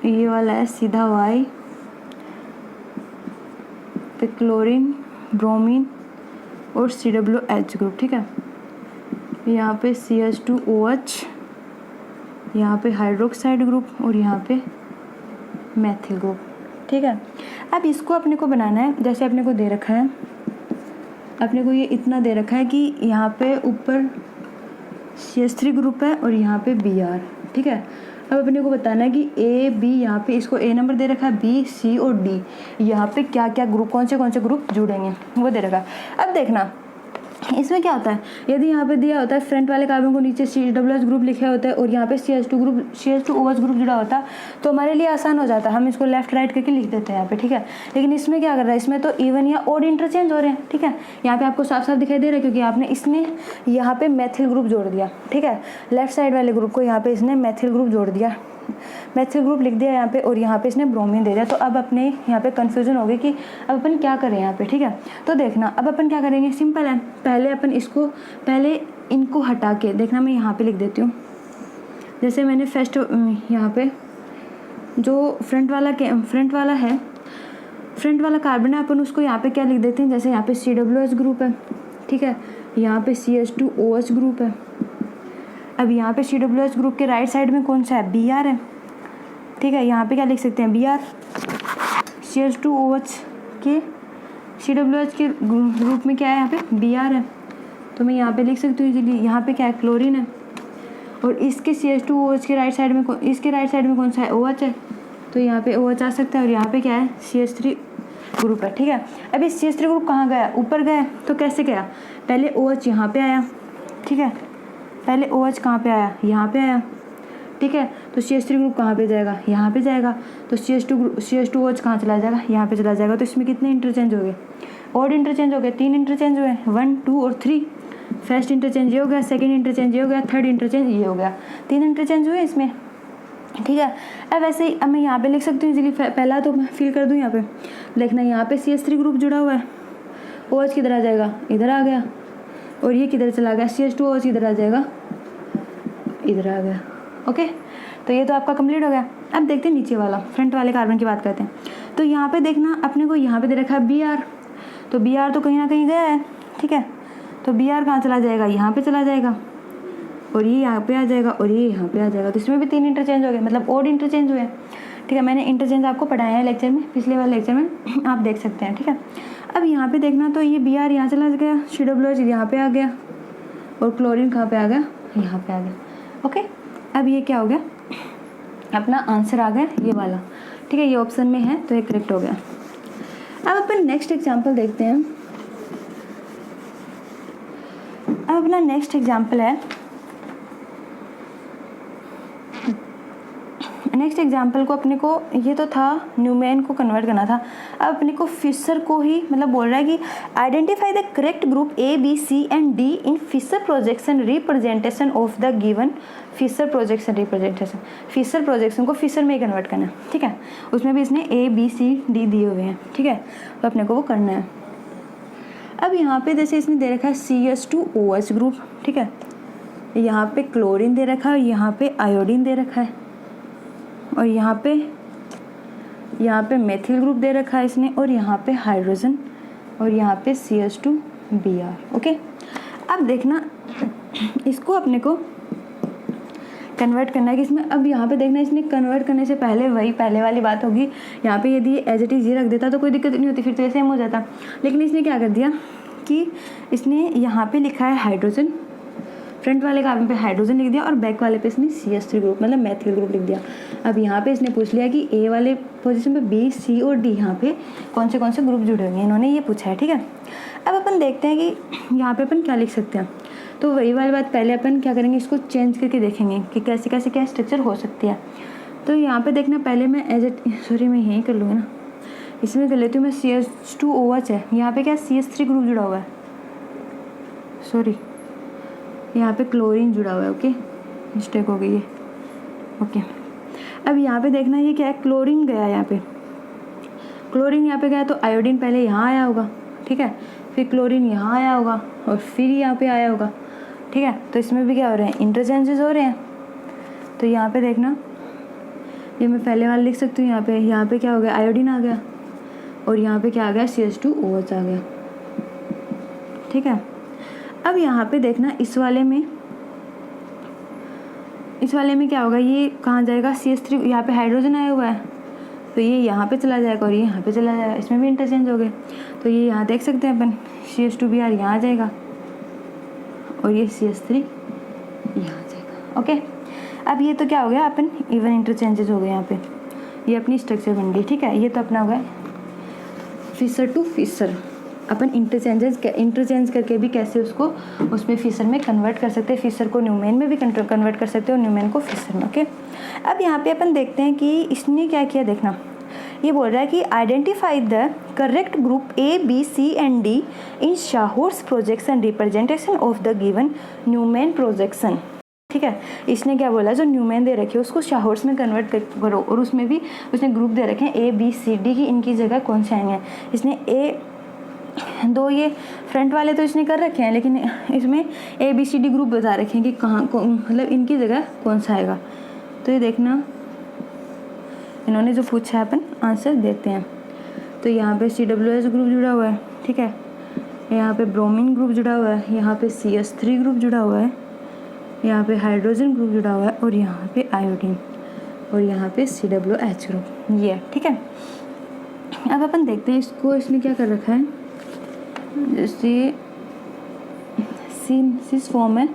ये वाला है सीधा Y पे क्लोरीन, ब्रोमीन और COH ग्रुप, ठीक है। यहाँ पे CH2OH, यहाँ पे हाइड्रोक्साइड ग्रुप और यहाँ पे मैथिल ग्रुप, ठीक है। अब इसको अपने को बनाना है, जैसे अपने को दे रखा है, अपने को ये इतना दे रखा है कि यहाँ पे ऊपर CH3 ग्रुप है और यहाँ पे Br, ठीक है। अब अपने को बताना है कि A, B, यहाँ पे इसको A नंबर दे रखा है, B, C और D, यहाँ पे क्या क्या ग्रुप, कौन से ग्रुप जुड़ेंगे वो दे रखा है। अब देखना इसमें क्या होता है, यदि यहाँ पे दिया होता है फ्रंट वाले कार्बन को नीचे COH ग्रुप लिखा होता है और यहाँ पे CH2OH ग्रुप जुड़ा होता तो हमारे लिए आसान हो जाता, हम इसको लेफ्ट राइट करके लिख देते हैं यहाँ पे, ठीक है। लेकिन इसमें क्या कर रहा है, इसमें तो इवन या ओड इंटरचेंज हो रहे हैं, ठीक है। यहाँ पे आपको साफ साफ दिखाई दे रहा है क्योंकि आपने इसने यहाँ पे मैथिल ग्रुप जोड़ दिया, ठीक है। लेफ्ट साइड वाले ग्रुप को यहाँ पे इसने मैथिल ग्रुप जोड़ दिया, मैथिल ग्रुप लिख दिया यहाँ पे, और यहाँ पे इसने ब्रोमीन दे दिया। तो अब अपने यहाँ पे कन्फ्यूजन हो गई कि अब अपन क्या करें यहाँ पे, ठीक है। तो देखना अब अपन क्या करेंगे, सिंपल है, पहले अपन इसको, पहले इनको हटा के देखना, मैं यहाँ पे लिख देती हूँ, जैसे मैंने फर्स्ट यहाँ पे जो फ्रंट वाला कार्बन है, अपन उसको यहाँ पे क्या लिख देते हैं, जैसे यहाँ पे COH ग्रुप है, ठीक है, यहाँ पे CH2OH ग्रुप है। अब यहाँ पे COH ग्रुप के राइट साइड में कौन सा है, Br है, ठीक है। यहाँ पे क्या लिख सकते हैं, Br। CH2OH के COH के ग्रुप में क्या है, यहाँ पे Br है, तो मैं यहाँ पे लिख सकती हूँ इजीली। यहाँ पे क्या है, क्लोरीन है, और इसके CH2OH के राइट साइड में इसके राइट साइड में कौन सा है, OH है, तो यहाँ पे OH आ सकता है। और यहाँ पे क्या है, CH3 ग्रुप है, ठीक है। अब इस CH3 ग्रुप कहाँ गया, ऊपर गया, तो कैसे गया, पहले OH यहाँ पे आया, ठीक है, पहले OH कहाँ पे आया, यहाँ पे आया, ठीक है। तो CH3 ग्रुप कहाँ पे जाएगा, यहाँ पे जाएगा, तो CH2OH कहाँ चला जाएगा, यहाँ पे चला जाएगा। तो इसमें कितने इंटरचेंज हो गए, ऑड इंटरचेंज हो गए, 3 इंटरचेंज हुए, 1, 2 और 3। फर्स्ट इंटरचेंज ये हो गया, सेकंड इंटरचेंज ये हो गया, थर्ड इंटरचेंज ये हो गया, 3 इंटरचेंज हुए इसमें, ठीक है। अब वैसे ही अब मैं यहाँ पे लिख सकती हूँ इजीली, पहला तो मैं फिल कर दूँ यहाँ पे, देखना यहाँ पे CH3 ग्रुप जुड़ा हुआ है, OH किधर आ जाएगा, इधर आ गया, और ये किधर चला गया, CH2OH किधर आ जाएगा, इधर आ गया, ओके। तो ये तो आपका कंप्लीट हो गया। अब देखते हैं नीचे वाला, फ्रंट वाले कार्बन की बात करते हैं। तो यहाँ पे देखना अपने को यहाँ पे दे रखा है Br, तो Br तो कहीं ना कहीं गया है, ठीक है। तो Br कहाँ चला जाएगा, यहाँ पे चला जाएगा, और ये यहाँ पे आ जाएगा, और ये यहाँ पे आ जाएगा। तो इसमें भी 3 इंटरचेंज हो गए, मतलब ऑड इंटरचेंज हुए, ठीक है। मैंने इंटरचेंज आपको पढ़ाया है लेक्चर में, पिछले वाले लेक्चर में आप देख सकते हैं, ठीक है। अब यहाँ पे देखना, तो ये Br यहाँ चला गया, COH यहाँ पे आ गया, और क्लोरीन कहाँ पे आ गया, यहाँ पे आ गया, ओके। अब ये क्या हो गया, अपना आंसर आ गया ये वाला, ठीक है। ये ऑप्शन में है तो ये करेक्ट हो गया। अब अपन नेक्स्ट एग्जाम्पल देखते हैं। अब अपना नेक्स्ट एग्जाम्पल है, नेक्स्ट एग्जाम्पल को अपने को, ये तो था न्यूमेन को कन्वर्ट करना था, अब अपने को फिशर को ही मतलब बोल रहा है कि identify the correct group A, B, C and D in Fischer projection representation of the given Fischer projection representation. Fischer projection को फिशर में ही कन्वर्ट करना है, ठीक है। उसमें भी इसने A, B, C, D दिए हुए हैं, ठीक है, तो अपने को वो करना है। अब यहाँ पे जैसे इसने दे रखा है CH2OH ग्रुप, ठीक है, यहाँ पे क्लोरीन दे रखा है, यहाँ पे आयोडीन दे रखा है, और यहाँ पे मेथिल ग्रुप दे रखा है इसने, और यहाँ पे हाइड्रोजन, और यहाँ पे CH2Br, ओके। अब देखना इसको अपने को कन्वर्ट करना है कि इसमें, अब यहाँ पे देखना इसने कन्वर्ट करने से पहले वही पहले वाली बात होगी, यहाँ पे यदि एज इट इज़ ये रख देता तो कोई दिक्कत नहीं होती, फिर तो सेम हो जाता। लेकिन इसने क्या कर दिया कि इसने यहाँ पे लिखा है हाइड्रोजन, फ्रंट वाले कार्बन पे हाइड्रोजन लिख दिया और बैक वाले पे इसने CH3 ग्रुप मतलब मैथिल ग्रुप लिख दिया। अब यहाँ पे इसने पूछ लिया कि ए वाले पोजीशन पे B, C और D यहाँ पे कौन से ग्रुप जुड़े होंगे, इन्होंने ये पूछा है, ठीक है। अब अपन देखते हैं कि यहाँ पे अपन क्या लिख सकते हैं। तो वही वाली बात, पहले अपन क्या करेंगे, इसको चेंज करके देखेंगे कि कैसे कैसे क्या स्ट्रक्चर हो सकती है। तो यहाँ पे देखना, पहले मैं मैं यहीं कर लूँगी ना, इसमें कर लेती हूँ मैं। CH2OH है, यहाँ पे क्या CH3 ग्रुप जुड़ा हुआ है, सॉरी यहाँ पे क्लोरीन जुड़ा हुआ है, ओके मिस्टेक हो गई है, ओके। अब यहाँ पे देखना ये क्या है, क्लोरीन गया यहाँ पे, क्लोरीन यहाँ पे गया तो आयोडीन पहले यहाँ आया होगा, ठीक है, फिर क्लोरीन यहाँ आया होगा और फिर यहाँ पे आया होगा, ठीक है। तो इसमें भी क्या हो रहे हैं, इंटरचेंजेस हो रहे हैं। तो यहाँ पे देखना, ये मैं पहले वाला लिख सकती हूँ, यहाँ पे क्या हो गया, आयोडीन आ गया और यहाँ पे क्या आ गया, CH2OH आ गया, ठीक है। अब यहाँ पे देखना, इस वाले में क्या होगा, ये कहाँ जाएगा, CH3, यहाँ पे हाइड्रोजन आया हुआ है तो ये यहाँ पे चला जाएगा और ये यहाँ पे चला जाएगा, इसमें भी इंटरचेंज हो गए। तो ये यहाँ देख सकते हैं अपन, CH2Br यहाँ आ जाएगा और ये CH3 यहाँ आ जाएगा, ओके। अब ये तो क्या हो गया, अपन इवन इंटरचेंजेस हो गए यहाँ पे, ये अपनी स्ट्रक्चर बन गई, ठीक है। ये तो अपना हो गया फिशर टू फिशर। अपन इंटरचेंज करके भी कैसे उसको उसमें फिशर में कन्वर्ट कर सकते हैं, फिशर को न्यूमेन में भी कन्वर्ट कर सकते हैं और न्यूमेन को फिशर में, ओके। अब यहाँ पे अपन देखते हैं कि इसने क्या किया, देखना ये बोल रहा है कि identify the correct group A, B, C and D in sawhorse projection representation of the given Newman projection, ठीक है। इसने क्या बोला, जो न्यूमेन दे रखे उसको शाहर्स में कन्वर्ट करो और उसमें भी उसने ग्रुप दे रखे हैं A, B, C, D की, इनकी जगह कौन से आएंगे। इसने दो ये फ्रंट वाले तो इसने कर रखे हैं, लेकिन इसमें ABCD ग्रुप बता रखे हैं कि कहाँ मतलब इनकी जगह कौन सा आएगा। तो ये देखना, इन्होंने जो पूछा है अपन आंसर देते हैं। तो यहाँ पे CWH ग्रुप जुड़ा हुआ है, ठीक है, यहाँ पे ब्रोमीन ग्रुप जुड़ा हुआ है, यहाँ पे CH3 ग्रुप जुड़ा हुआ है, यहाँ पे हाइड्रोजन ग्रुप जुड़ा हुआ है और यहाँ पे आयोडीन और यहाँ पे CWH ग्रुप, ये ठीक है। अब अपन देखते हैं इसको, इसने क्या कर रखा है, जैसे सिस फॉर्म है,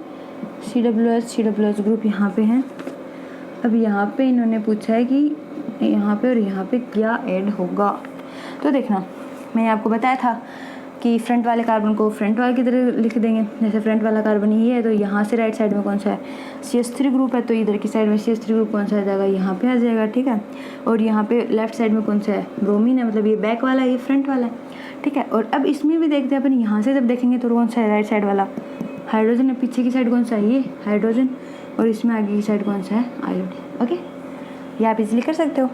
CWH ग्रुप यहाँ पे है। अब यहाँ पे इन्होंने पूछा है कि यहाँ पे और यहाँ पे क्या ऐड होगा। तो देखना, मैंने आपको बताया था कि फ्रंट वाले कार्बन को फ्रंट वाले की तरह लिख देंगे, जैसे फ्रंट वाला कार्बन ये है तो यहाँ से राइट साइड में कौन सा है, CH3 ग्रुप है, तो इधर की साइड में CH3 ग्रुप कौन सा आ जाएगा, यहाँ पे आ जाएगा, ठीक है। और यहाँ पे लेफ्ट साइड में कौन सा है, ब्रोमीन है, मतलब ये बैक वाला है, ये फ्रंट वाला है, ठीक है। और अब इसमें भी देखते हैं अपन, यहाँ से जब देखेंगे तो कौन सा है, राइट साइड वाला हाइड्रोजन है, पीछे की साइड कौन सा है, ये हाइड्रोजन, और इसमें आगे की साइड कौन सा है, आयोडीन, ओके। ये आप इजीली कर सकते हो,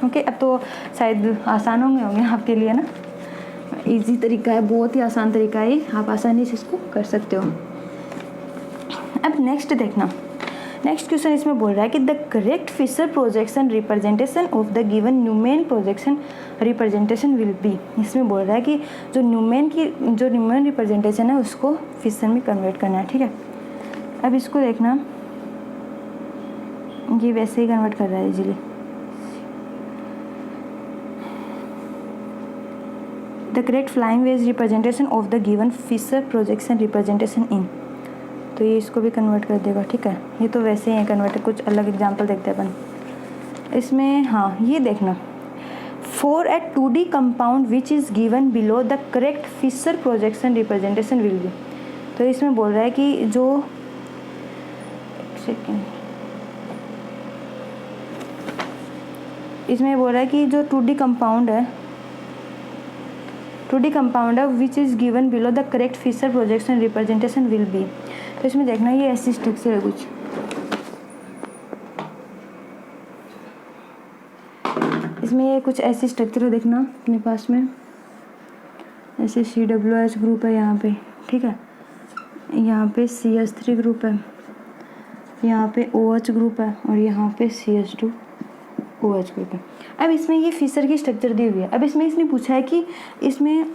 ओके। अब तो शायद आसान होंगे आपके लिए ना, इजी तरीका है, बहुत ही आसान तरीका है, आप आसानी से इसको कर सकते हो। अब नेक्स्ट देखना, नेक्स्ट क्वेश्चन इसमें बोल रहा है कि the correct Fischer projection representation of the given Newman projection representation will be. इसमें बोल रहा है कि जो न्यूमेन रिप्रेजेंटेशन है उसको फिशर में कन्वर्ट करना है, ठीक है। अब इसको देखना, ये वैसे ही कन्वर्ट कर रहा है easily. The correct flying wedge representation of the given Fischer projection representation in, तो ये इसको भी कन्वर्ट कर देगा, ठीक है। ये तो वैसे ही है कन्वर्ट, कुछ अलग एग्जांपल देखते हैं अपन इसमें। हाँ, ये देखना, for a 2D compound which is given below the correct Fischer projection representation will be. तो इसमें बोल रहा है कि जो इसमें बोल रहा है कि जो 2D कंपाउंड है which is given below the correct Fischer projection representation will be. तो इसमें देखना, ये ऐसी स्ट्रक्चर है कुछ, इसमें ये कुछ ऐसी स्ट्रक्चर है, देखना अपने पास में ऐसे CWH ग्रुप है यहाँ पे, ठीक है, यहाँ पे CH3 ग्रुप है, यहाँ पे OH ग्रुप है और यहाँ पे CH2OH ग्रुप है। अब इसमें ये फिशर की स्ट्रक्चर दी हुई है। अब इसमें इसने पूछा है कि इसमें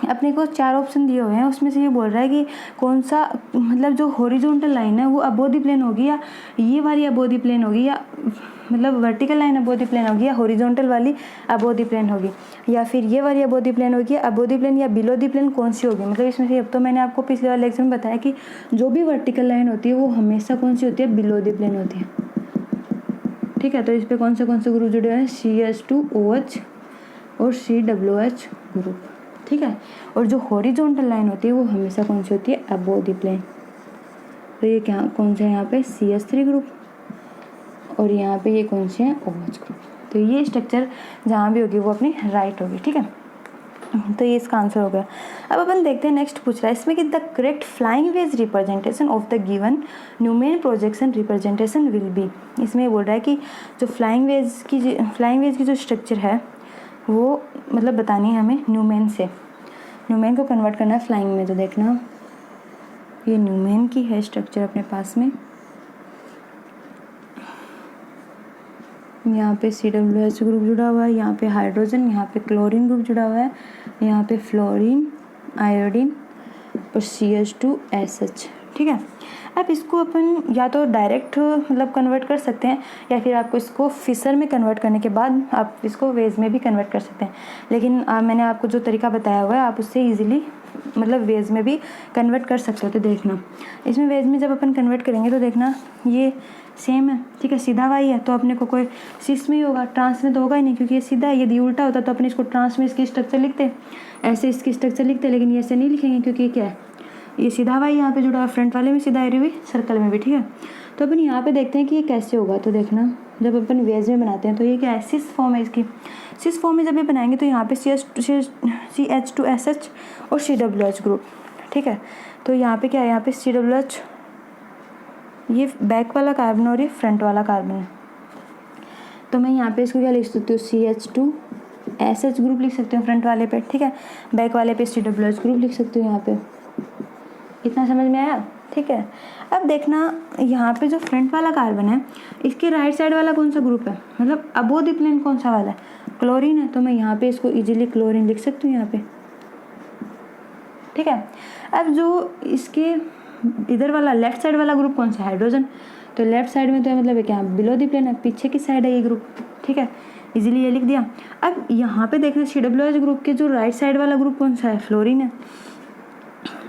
अपने को 4 ऑप्शन दिए हुए हैं, उसमें से ये बोल रहा है कि कौन सा मतलब जो हॉरिजॉन्टल लाइन है वो अबोव द प्लेन होगी, या ये वाली अबोव द प्लेन होगी, या मतलब vertical line above the plane होगी, या हॉरिजॉन्टल वाली अबोव द प्लेन होगी, या फिर ये वाली अबोव द प्लेन होगी, अबोव द प्लेन या बिलो द प्लेन, कौन सी होगी। मतलब इसमें से अब तो मैंने आपको पिछले वाले लेक्चर में बताया कि जो भी वर्टिकल लाइन होती है वो हमेशा कौन सी होती है, बिलो द प्लेन होती है। ठीक है, तो इस पर कौन से ग्रुप जुड़े हुए हैं, CH2OH और COOH ग्रुप। ठीक है, और जो हॉरिजॉन्टल लाइन होती है वो हमेशा कौन सी होती है, अबोव द प्लेन। तो ये क्या कौन सा है यहाँ पे, CH3 ग्रुप, और यहाँ पे ये कौन से हैं, OH ग्रुप। तो ये स्ट्रक्चर जहाँ भी होगी वो अपनी राइट होगी। ठीक है, तो ये इसका आंसर हो गया। अब अपन देखते हैं नेक्स्ट पूछ रहा है इसमें कि the correct flying wedge representation of the given Newman projection representation will be. इसमें बोल रहा है कि जो फ्लाइंग वेज की जो स्ट्रक्चर है वो मतलब बतानी है हमें न्यूमेन से, न्यूमेन को कन्वर्ट करना है फ्लाइंग में। तो देखना ये न्यूमेन की है स्ट्रक्चर अपने पास में, यहाँ पे COOH ग्रुप जुड़ा हुआ है, यहाँ पे हाइड्रोजन, यहाँ पे क्लोरीन ग्रुप जुड़ा हुआ है, यहाँ पे फ्लोरीन, आयोडीन और CH2SH। ठीक है, अब इसको अपन या तो डायरेक्ट मतलब कन्वर्ट कर सकते हैं, या फिर आपको इसको फिशर में कन्वर्ट करने के बाद आप इसको वेज में भी कन्वर्ट कर सकते हैं। लेकिन मैंने आपको जो तरीका बताया हुआ है आप उससे ईजिली मतलब वेज में भी कन्वर्ट कर सकते हो। तो देखना इसमें वेज में जब अपन कन्वर्ट करेंगे तो देखना ये सेम है। ठीक है, सीधा वाई है तो अपने को कोई सिस में ही होगा, ट्रांस में तो होगा ही नहीं क्योंकि ये सीधा है। यदि उल्टा होता तो अपने इसको ट्रांस में इसकी स्ट्रक्चर लिखते, ऐसे इसकी स्ट्रक्चर लिखते, लेकिन ये ऐसे नहीं लिखेंगे क्योंकि ये क्या है, ये सीधा वाई यहाँ पे जुड़ा है, फ्रंट वाले में सीधा एरी हुई, सर्कल में भी। ठीक है, तो अपन यहाँ पे देखते हैं कि ये कैसे होगा। तो देखना जब अपन वेज में बनाते हैं तो ये क्या है, सिस फॉर्म है इसकी। सिस फॉर्म में जब ये बनाएंगे तो यहाँ पे CH2SH और COOH ग्रुप। ठीक है, तो यहाँ पे क्या है, यहाँ पे COOH ये बैक वाला कार्बन और ये फ्रंट वाला कार्बन है। तो मैं यहाँ पे इसको क्या लिख सकती हूँ, CH2SH ग्रुप लिख सकती हूँ फ्रंट वाले पे। ठीक है, बैक वाले पे COOH ग्रुप लिख सकती हूँ यहाँ पे। इतना समझ में आया। ठीक है, अब देखना यहाँ पे जो फ्रंट वाला कार्बन है इसके राइट साइड वाला कौन सा ग्रुप है, मतलब अबोव द प्लेन कौन सा वाला है, क्लोरीन है। तो मैं यहाँ पे इसको इजीली क्लोरीन लिख सकती हूँ यहाँ पे। ठीक है, अब जो इसके इधर वाला लेफ्ट साइड वाला ग्रुप कौन सा है, हाइड्रोजन। तो लेफ्ट साइड में तो है मतलब क्या, बिलो द प्लेन है, पीछे की साइड है ये ग्रुप। ठीक है, इजीली ये लिख दिया। अब यहाँ पे देखना COOH ग्रुप के जो राइट साइड वाला ग्रुप कौन सा है, फ्लोरीन है,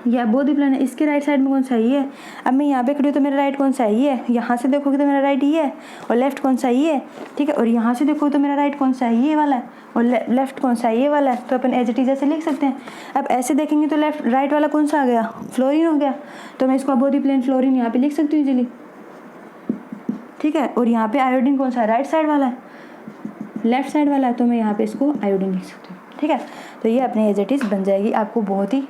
या अबोव द प्लेन है। इसके राइट साइड में कौन सा है, ये है। अब मैं यहाँ पे खड़ी हूँ तो मेरा राइट कौन सा है, ये है। यहाँ से देखोगे तो मेरा राइट ये है, और लेफ्ट कौन सा है, ये है। ठीक है, और यहाँ से देखोगे तो मेरा राइट कौन सा है, ये वाला है, और लेफ्ट कौन सा है, ये वाला है। तो अपन एज इट इज ऐसे लिख सकते हैं। अब ऐसे देखेंगे तो लेफ्ट राइट वाला कौन सा आ गया, फ्लोरीन हो गया। तो मैं इसको अबोव द प्लेन फ्लोरीन यहाँ पे लिख सकती हूँ इजीली। ठीक है, और यहाँ पे आयोडीन कौन सा है, राइट साइड वाला है, लेफ्ट साइड वाला है, तो मैं यहाँ पे इसको आयोडीन लिख सकती हूँ। ठीक है, तो ये अपने एज इट इज बन जाएगी, आपको बहुत ही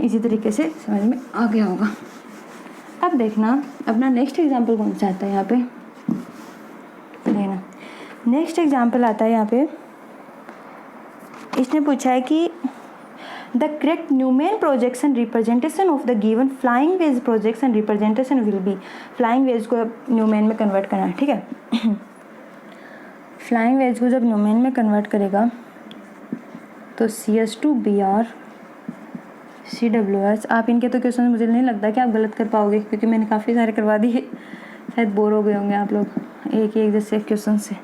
इसी तरीके से समझ में आ गया होगा। अब देखना अपना नेक्स्ट एग्जाम्पल कौन सा आता है यहाँ पे, देखना नेक्स्ट एग्जाम्पल आता है यहाँ पे। इसने पूछा है कि the correct Newman projection representation of the given flying wedge projection representation will be. Flying wedge को न्यूमेन में कन्वर्ट करना है। ठीक है, फ्लाइंग वेज को जब न्यूमेन में कन्वर्ट करेगा तो CH2Br COOH। आप इनके तो क्वेश्चन मुझे नहीं लगता कि आप गलत कर पाओगे क्योंकि मैंने काफ़ी सारे करवा दिए, शायद बोर हो गए होंगे आप लोग एक जैसे क्वेश्चन से।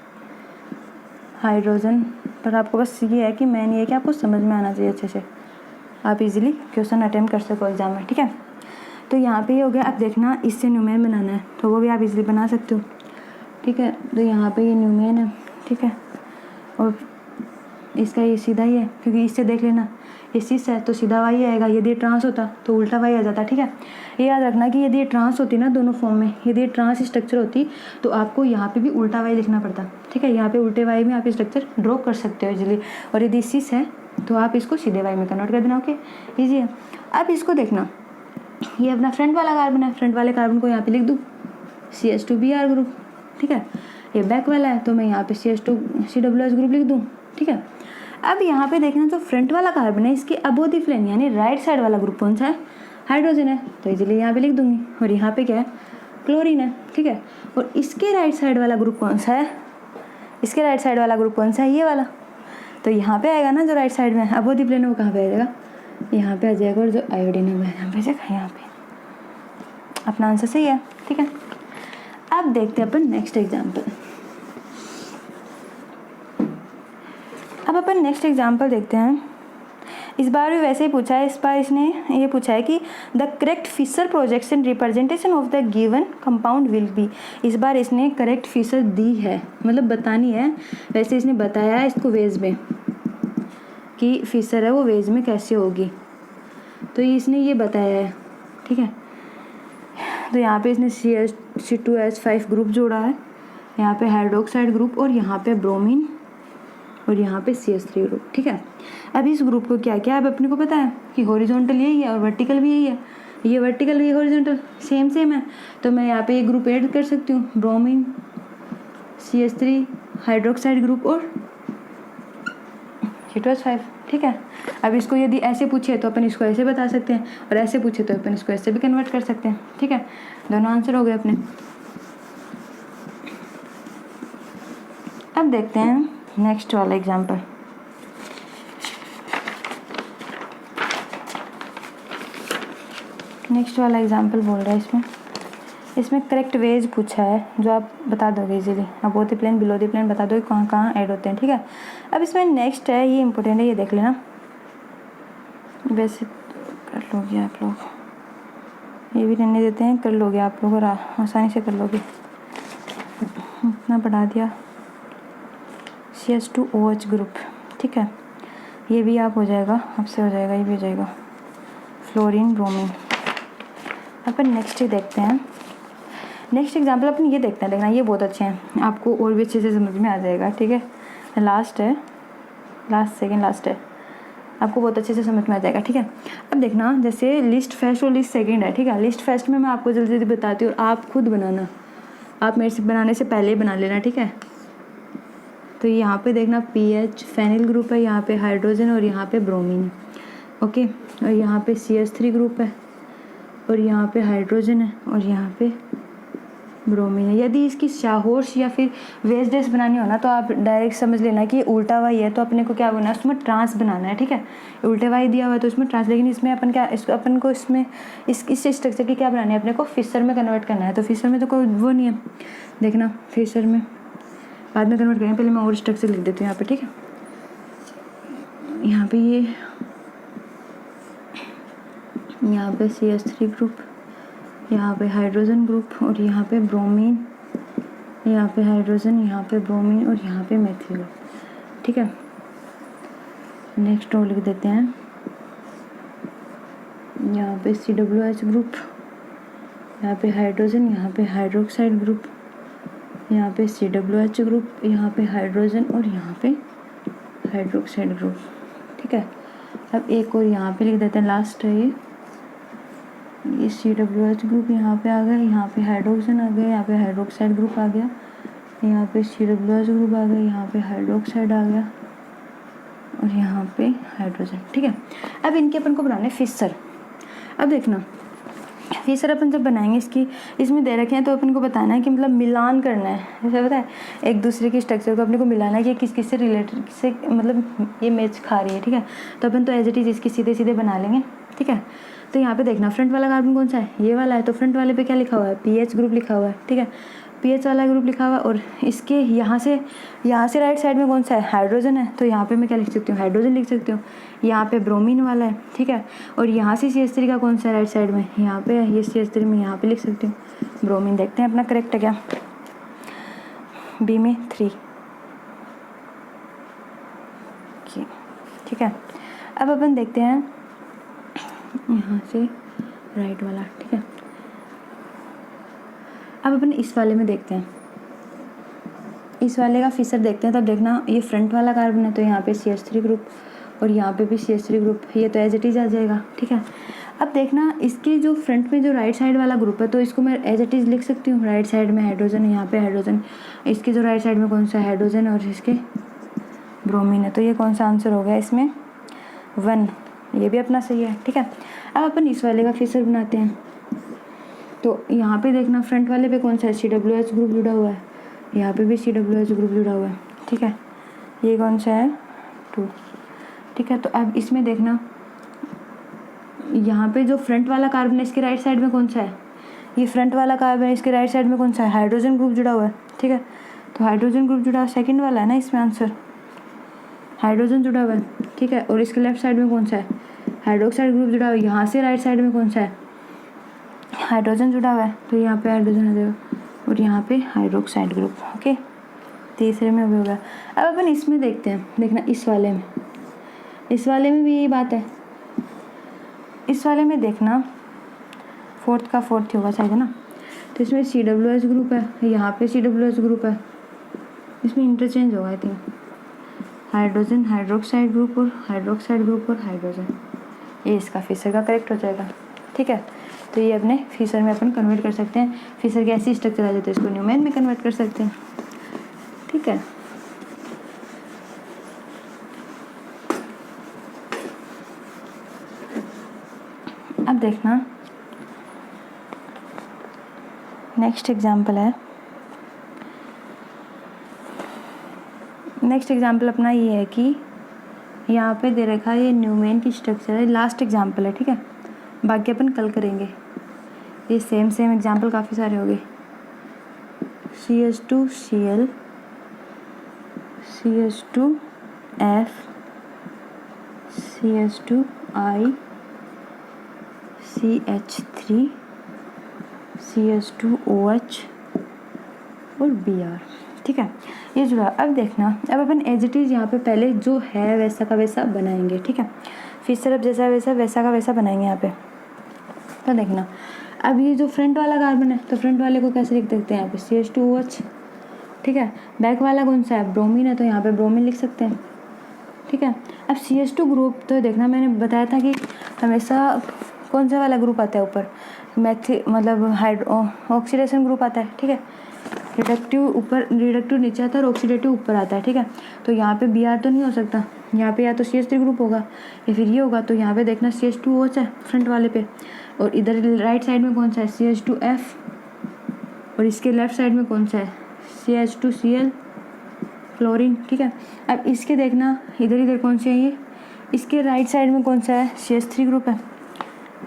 हाइड्रोजन पर आपको बस ये है कि मेन ये है कि आपको समझ में आना चाहिए अच्छे से, आप इजीली क्वेश्चन अटेम्प्ट कर सको एग्जाम में। ठीक है, तो यहाँ पे ये हो गया। अब देखना इससे न्यूमेन बनाना है तो वो भी आप इजीली बना सकते हो। ठीक है, तो यहाँ पे ये न्यूमेन है। ठीक है, और इसका ये सीधा ही है क्योंकि इससे देख लेना ये सिस है तो सीधा वाई आएगा, यदि ट्रांस होता तो उल्टा वाई आ जाता। ठीक है, ये याद रखना कि यदि ट्रांस होती ना दोनों फॉर्म में, यदि ट्रांस स्ट्रक्चर होती तो आपको यहाँ पे भी उल्टा वाई लिखना पड़ता। ठीक है, यहाँ पे उल्टे वाई में आप स्ट्रक्चर ड्रॉ कर सकते हो इजीली, और यदि सिस है तो आप इसको सीधे वाई में कन्वर्ट कर देना। ओके, ईजी है। अब इसको देखना, ये अपना फ्रंट वाला कार्बन है, फ्रंट वाले कार्बन को यहाँ पे लिख दूँ CH2Br ग्रुप। ठीक है, ये बैक वाला है तो मैं यहाँ पे CH2COOH ग्रुप लिख दूँ। ठीक है, अब यहाँ पे देखना जो फ्रंट वाला कार्बन है इसके अबोव द प्लेन यानी राइट साइड वाला ग्रुप कौन सा है, हाइड्रोजन है, तो इजीली यहाँ पे लिख दूंगी। और यहाँ पे क्या है, क्लोरीन है। ठीक है, और इसके राइट साइड वाला ग्रुप कौन सा है, इसके राइट साइड वाला ग्रुप कौन सा है, ये वाला। तो यहाँ पे आएगा ना जो राइट साइड में अबोध द प्लेन, वो कहाँ पे आ जाएगा, यहाँ पे आ जाएगा। और जो आयोडीन है यहाँ पे जाएगा, यहाँ पे। अपना आंसर सही है, ठीक है। अब देखते हैं अपन नेक्स्ट एग्जाम्पल। अब अपन नेक्स्ट एग्जाम्पल देखते हैं। इस बार भी वैसे ही पूछा है। इस बार इसने ये पूछा है कि the correct Fischer projection representation of the given compound will be. इस बार इसने करेक्ट फिशर दी है, मतलब बतानी है। वैसे इसने बताया है इसको वेज में कि फिशर है वो वेज में कैसे होगी, तो इसने ये बताया है, ठीक है। तो यहाँ पे इसने C2H5 ग्रुप जोड़ा है, यहाँ पे हाइड्रोक्साइड ग्रुप और यहाँ पे ब्रोमीन और यहाँ पे CH3 ग्रुप, ठीक है। अब इस ग्रुप को क्या क्या अब अपने को पता है कि हॉरिजॉन्टल यही है और वर्टिकल भी यही है। ये वर्टिकल ये हॉरिजॉन्टल सेम है, तो मैं यहाँ पे ये ग्रुप ऐड कर सकती हूँ, ब्रोमीन CH3 हाइड्रोक्साइड ग्रुप और C2H5, ठीक है। अब इसको यदि ऐसे पूछे तो अपन इसको ऐसे बता सकते हैं और ऐसे पूछे तो अपन इसको ऐसे भी कन्वर्ट कर सकते हैं, ठीक है। दोनों आंसर हो गए अपने। अब देखते हैं नेक्स्ट वाला एग्जाम्पल। नेक्स्ट वाला एग्जाम्पल बोल रहा है इसमें करेक्ट वेज पूछा है जो आप बता दोगे easily. Above the plane below the plane बता दो कहाँ कहाँ ऐड होते हैं, ठीक है। अब इसमें नेक्स्ट है, ये इंपॉर्टेंट है, ये देख लेना। वैसे कर लोगे आप लोग, ये भी रहने देते हैं, कर लोगे आप लोग और आसानी से कर लोगे। इतना बढ़ा दिया, CH2OH ग्रुप, ठीक है। ये भी आप हो जाएगा, आपसे हो जाएगा, ये भी हो जाएगा, फ्लोरीन ब्रोमीन। अपन नेक्स्ट ही देखते हैं। नेक्स्ट एग्जाम्पल अपन ये देखते हैं, देखना ये बहुत अच्छे हैं, आपको और भी अच्छे से समझ में आ जाएगा, ठीक है। लास्ट है, सेकंड लास्ट है, आपको बहुत अच्छे से समझ में आ जाएगा, ठीक है। अब देखना, जैसे लिस्ट फर्स्ट और लिस्ट सेकंड है, ठीक है। लिस्ट फर्स्ट में मैं आपको जल्दी जल्दी बताती हूँ और आप खुद बनाना, आप मेरे से बनाने से पहले ही बना लेना, ठीक है। तो यहाँ पे देखना PH फेनिल ग्रुप है, यहाँ पे हाइड्रोजन और यहाँ पे ब्रोमीन है, ओके। और यहाँ पे CH3 ग्रुप है और यहाँ पे हाइड्रोजन है और यहाँ पे ब्रोमीन है। यदि इसकी शाहोर्स या फिर वेज डेस बनानी हो ना तो आप डायरेक्ट समझ लेना कि ये उल्टा वाई है, तो अपने को क्या बनाना है, उसमें ट्रांस बनाना है, ठीक है। उल्टे वाई दिया हुआ है तो उसमें ट्रांस, लेकिन इसमें अपन क्या, इसको अपन को इसमें इस स्ट्रक्चर की क्या बनानी है, अपने को फिशर में कन्वर्ट करना है। तो फिशर में तो कोई वो नहीं है, देखना फिशर में बाद में कन्वर्ट करेंगे, पहले मैं और स्ट्रक्चर लिख देती हूँ यहाँ पे, ठीक है। यहाँ पे ये यहाँ पे CH3 ग्रुप, यहाँ पे हाइड्रोजन ग्रुप और यहाँ पे ब्रोमीन, यहाँ पे हाइड्रोजन, यहाँ पे ब्रोमीन और यहाँ पे मेथिल ग्रुप, ठीक है। नेक्स्ट और लिख देते हैं, यहाँ पे COOH ग्रुप, यहाँ पे हाइड्रोजन, यहाँ पे हाइड्रोक्साइड ग्रुप, यहाँ पे COOH ग्रुप, यहाँ पे हाइड्रोजन और यहाँ पे हाइड्रोक्साइड ग्रुप, ठीक है। अब एक और यहाँ पे लिख देते हैं, लास्ट है ये COOH ग्रुप यहाँ पे आ गया, यहाँ पे हाइड्रोजन आ गया, यहाँ पे हाइड्रोक्साइड ग्रुप आ गया, यहाँ पे COOH ग्रुप आ गया, यहाँ पे हाइड्रोक्साइड आ गया और यहाँ पे हाइड्रोजन, ठीक है। अब इनके अपन को बनाने फिशर। अब देखना फिशर अपन जब बनाएंगे इसमें दे रखे हैं तो अपन को बताना है कि मतलब मिलान करना है, जैसे पता है एक दूसरे की स्ट्रक्चर को अपने को मिलाना है कि किस किस से रिलेटेड, किससे मतलब ये मैच खा रही है, ठीक है। तो अपन तो एज इट इज इसकी सीधे सीधे बना लेंगे, ठीक है। तो यहाँ पे देखना फ्रंट वाला कार्बन कौन सा है, ये वाला है, तो फ्रंट वाले पे क्या लिखा हुआ है, PH ग्रुप लिखा हुआ है, ठीक है। PH वाला ग्रुप लिखा हुआ है और इसके यहाँ से राइट साइड में कौन सा है, हाइड्रोजन है, तो यहाँ पे मैं क्या लिख सकती हूँ, हाइड्रोजन लिख सकती हूँ। यहाँ पे ब्रोमीन वाला है, ठीक है। और यहाँ से CH3 का कौन सा है राइट साइड में, यहाँ पे ये CH3 में यहाँ पे लिख सकती हूँ ब्रोमीन। देखते हैं अपना करेक्ट है क्या, B में 3, ठीक है। अब अपन देखते हैं यहाँ से राइट वाला, ठीक है। अब अपन इस वाले में देखते हैं, इस वाले का फिशर देखते हैं। तब देखना ये फ्रंट वाला कार्बन है तो यहाँ पे CH3 ग्रुप और यहाँ पे भी CH3 ग्रुप, ये तो एज इट इज आ जाएगा, ठीक है। अब देखना इसके जो फ्रंट में जो राइट साइड वाला ग्रुप है तो इसको मैं एज इट इज लिख सकती हूँ, राइट साइड में हाइड्रोजन है, यहाँ पे हाइड्रोजन, इसके जो राइट साइड में कौन सा हाइड्रोजन और इसके ब्रोमीन है, तो ये कौन सा आंसर हो गया इसमें 1, ये भी अपना सही है, ठीक है। अब अपन इस वाले का फिशर बनाते हैं। तो यहाँ पे देखना फ्रंट वाले पे कौन सा है, COOH ग्रुप जुड़ा हुआ है, यहाँ पे भी COOH ग्रुप जुड़ा हुआ है, ठीक है। ये कौन सा है 2। ठीक है, तो अब इसमें देखना यहाँ पे जो फ्रंट वाला कार्बन है इसके राइट साइड में कौन सा है, ये फ्रंट वाला कार्बन है, इसके राइट साइड में कौन सा है, हाइड्रोजन ग्रुप जुड़ा हुआ है। ठीक है, तो हाइड्रोजन ग्रुप जुड़ा हुआ सेकंड वाला है ना इसमें आंसर, हाइड्रोजन जुड़ा हुआ है। ठीक है, और इसके लेफ्ट साइड में कौन सा है, हाइड्रोक्साइड ग्रुप जुड़ा हुआ है। यहाँ से राइट साइड में कौन सा है, हाइड्रोजन जुड़ा हुआ है, तो यहाँ पे हाइड्रोजन आ जाएगा और यहाँ पे हाइड्रोक्साइड ग्रुप। ओके, तीसरे में भी हो गया। अब अपन इसमें देखते हैं, देखना इस वाले में, इस वाले में भी यही बात है। इस वाले में देखना फोर्थ का फोर्थ होगा शायद, है ना। तो इसमें CWH ग्रुप है, यहाँ पे CWH ग्रुप है, इसमें इंटरचेंज होगा I think, hydrogen hydroxide group और हाइड्रोक्साइड ग्रुप और हाइड्रोजन, ये इसका फिशर का करेक्ट हो जाएगा। ठीक है, तो ये अपने फिशर में अपन कन्वर्ट कर सकते हैं। फिशर की ऐसी स्ट्रक्चर आ जाती है, इसको न्यूमेन में कन्वर्ट कर सकते हैं। ठीक है, अब देखना नेक्स्ट एग्जाम्पल है। नेक्स्ट एग्जाम्पल अपना ये है कि यहाँ पे दे रखा है ये न्यूमेन की स्ट्रक्चर है, लास्ट एग्जाम्पल है। ठीक है, बाकी अपन कल करेंगे। ये सेम एग्जाम्पल काफ़ी सारे हो गए। CH2Cl CH2F CH2I CH3 CH2OH और Br। ठीक है, ये जुड़ा। अब देखना, अब अपन एज इट इज़ यहाँ पे पहले जो है वैसा का वैसा बनाएंगे। ठीक है, फिर सिर्फ जैसा वैसा का वैसा बनाएंगे यहाँ पे। तो देखना, अब ये जो फ्रंट वाला कार्बन है, तो फ्रंट वाले को कैसे लिख सकते हैं यहाँ पे CH2OH। ठीक है, बैक वाला कौन सा है, ब्रोमीन है, तो यहाँ पे ब्रोमीन लिख सकते हैं। ठीक है, अब CH2 ग्रुप, तो देखना मैंने बताया था कि हमेशा कौन सा वाला ग्रुप आता है ऊपर, मतलब ऑक्सीडेशन ग्रुप आता है। ठीक है, रिडक्टिव ऊपर, रिडक्टिव नीचे आता है और ऑक्सीडेटिव ऊपर आता है। ठीक है, तो यहाँ पे Br तो नहीं हो सकता, यहाँ पे या तो CH3 ग्रुप होगा या फिर ये होगा। तो यहाँ पे देखना CH2OH है फ्रंट वाले पे, और इधर राइट साइड में कौन सा है CH2F, और इसके लेफ्ट साइड में कौन सा है CH2Cl क्लोरीन। ठीक है, अब इसके देखना इधर कौन से है ये, इसके राइट साइड में कौन सा है CH3 ग्रुप है।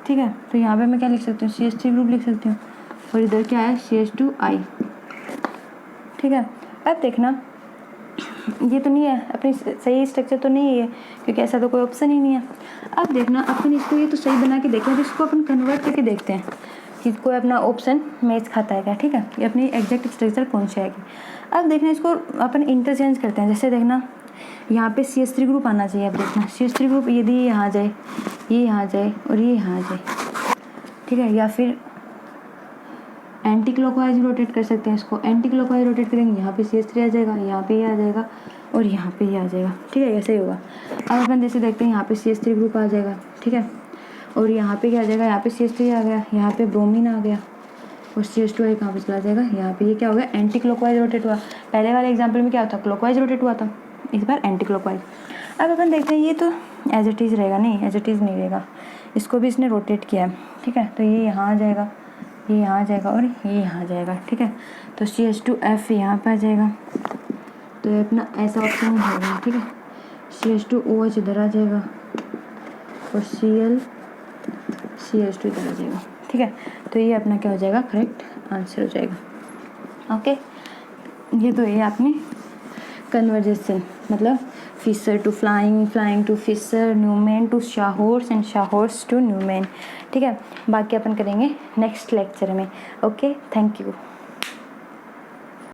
ठीक है, तो यहाँ पे मैं क्या लिख सकती हूँ, CH3 ग्रुप लिख सकती हूँ, और इधर क्या है CH2I। ठीक है, अब देखना ये तो नहीं है अपनी सही स्ट्रक्चर तो नहीं है ये, क्योंकि ऐसा तो कोई ऑप्शन ही नहीं है। अब देखना अपन इसको ये तो सही बना के देखें, तो इसको अपन कन्वर्ट करके देखते हैं कि कोई अपना ऑप्शन मैच खाता है क्या। ठीक है, ये अपनी एग्जैक्ट स्ट्रक्चर कौन सी आएगी। अब देखना इसको अपन इंटरचेंज करते हैं। जैसे देखना यहाँ पे CH3 ग्रुप आना चाहिए। अब देखना CH3 ग्रुप यदि ये यहाँ जाए, ये यहाँ जाए और ये यहाँ जाए। ठीक है, या फिर एंटी क्लॉकवाइज रोटेट कर सकते हैं इसको। एंटी क्लॉकवाइज रोटेट करेंगे, यहाँ पे CH3 आ जाएगा, यहाँ पे ये आ जाएगा और यहाँ पे ये आ जाएगा। ठीक है, ऐसे ही होगा। अब अपन जैसे देखते हैं यहाँ पे CH3 ग्रुप आ जाएगा। ठीक है, और यहाँ पे क्या आ जाएगा, यहाँ पे CH3 आ गया, यहाँ पे ब्रोमीन आ गया और CH2 कहाँ पे चला जाएगा, यहाँ पे ये क्या होगा, एंटी क्लॉकवाइज रोटेट हुआ। पहले वाले एग्जाम्पल में क्या होता, क्लॉकवाइज रोटेट हुआ था, इस बार एंटी क्लॉकवाइज। अब अपन देखते हैं ये तो एज इट इज़ रहेगा, नहीं एज इट इज़ नहीं रहेगा, इसको भी इसने रोटेट किया है। ठीक है, तो ये यहाँ आ जाएगा, ये यहाँ आ जाएगा और ये यहाँ आ जाएगा। ठीक है, तो CH2F यहाँ पे आ जाएगा, तो ये अपना ऐसा ऑप्शन होगा। ठीक है, CH2OH इधर आ जाएगा और CH2 इधर आ जाएगा। ठीक है, तो ये अपना क्या हो जाएगा, करेक्ट आंसर हो जाएगा। ओके, ये तो ये आपने कन्वर्जेशन, मतलब Fischer to flying, flying to Fischer, Newman to sawhorse and sawhorse to Newman. ठीक है, बाकी अपन करेंगे नेक्स्ट लेक्चर में। Okay, thank you.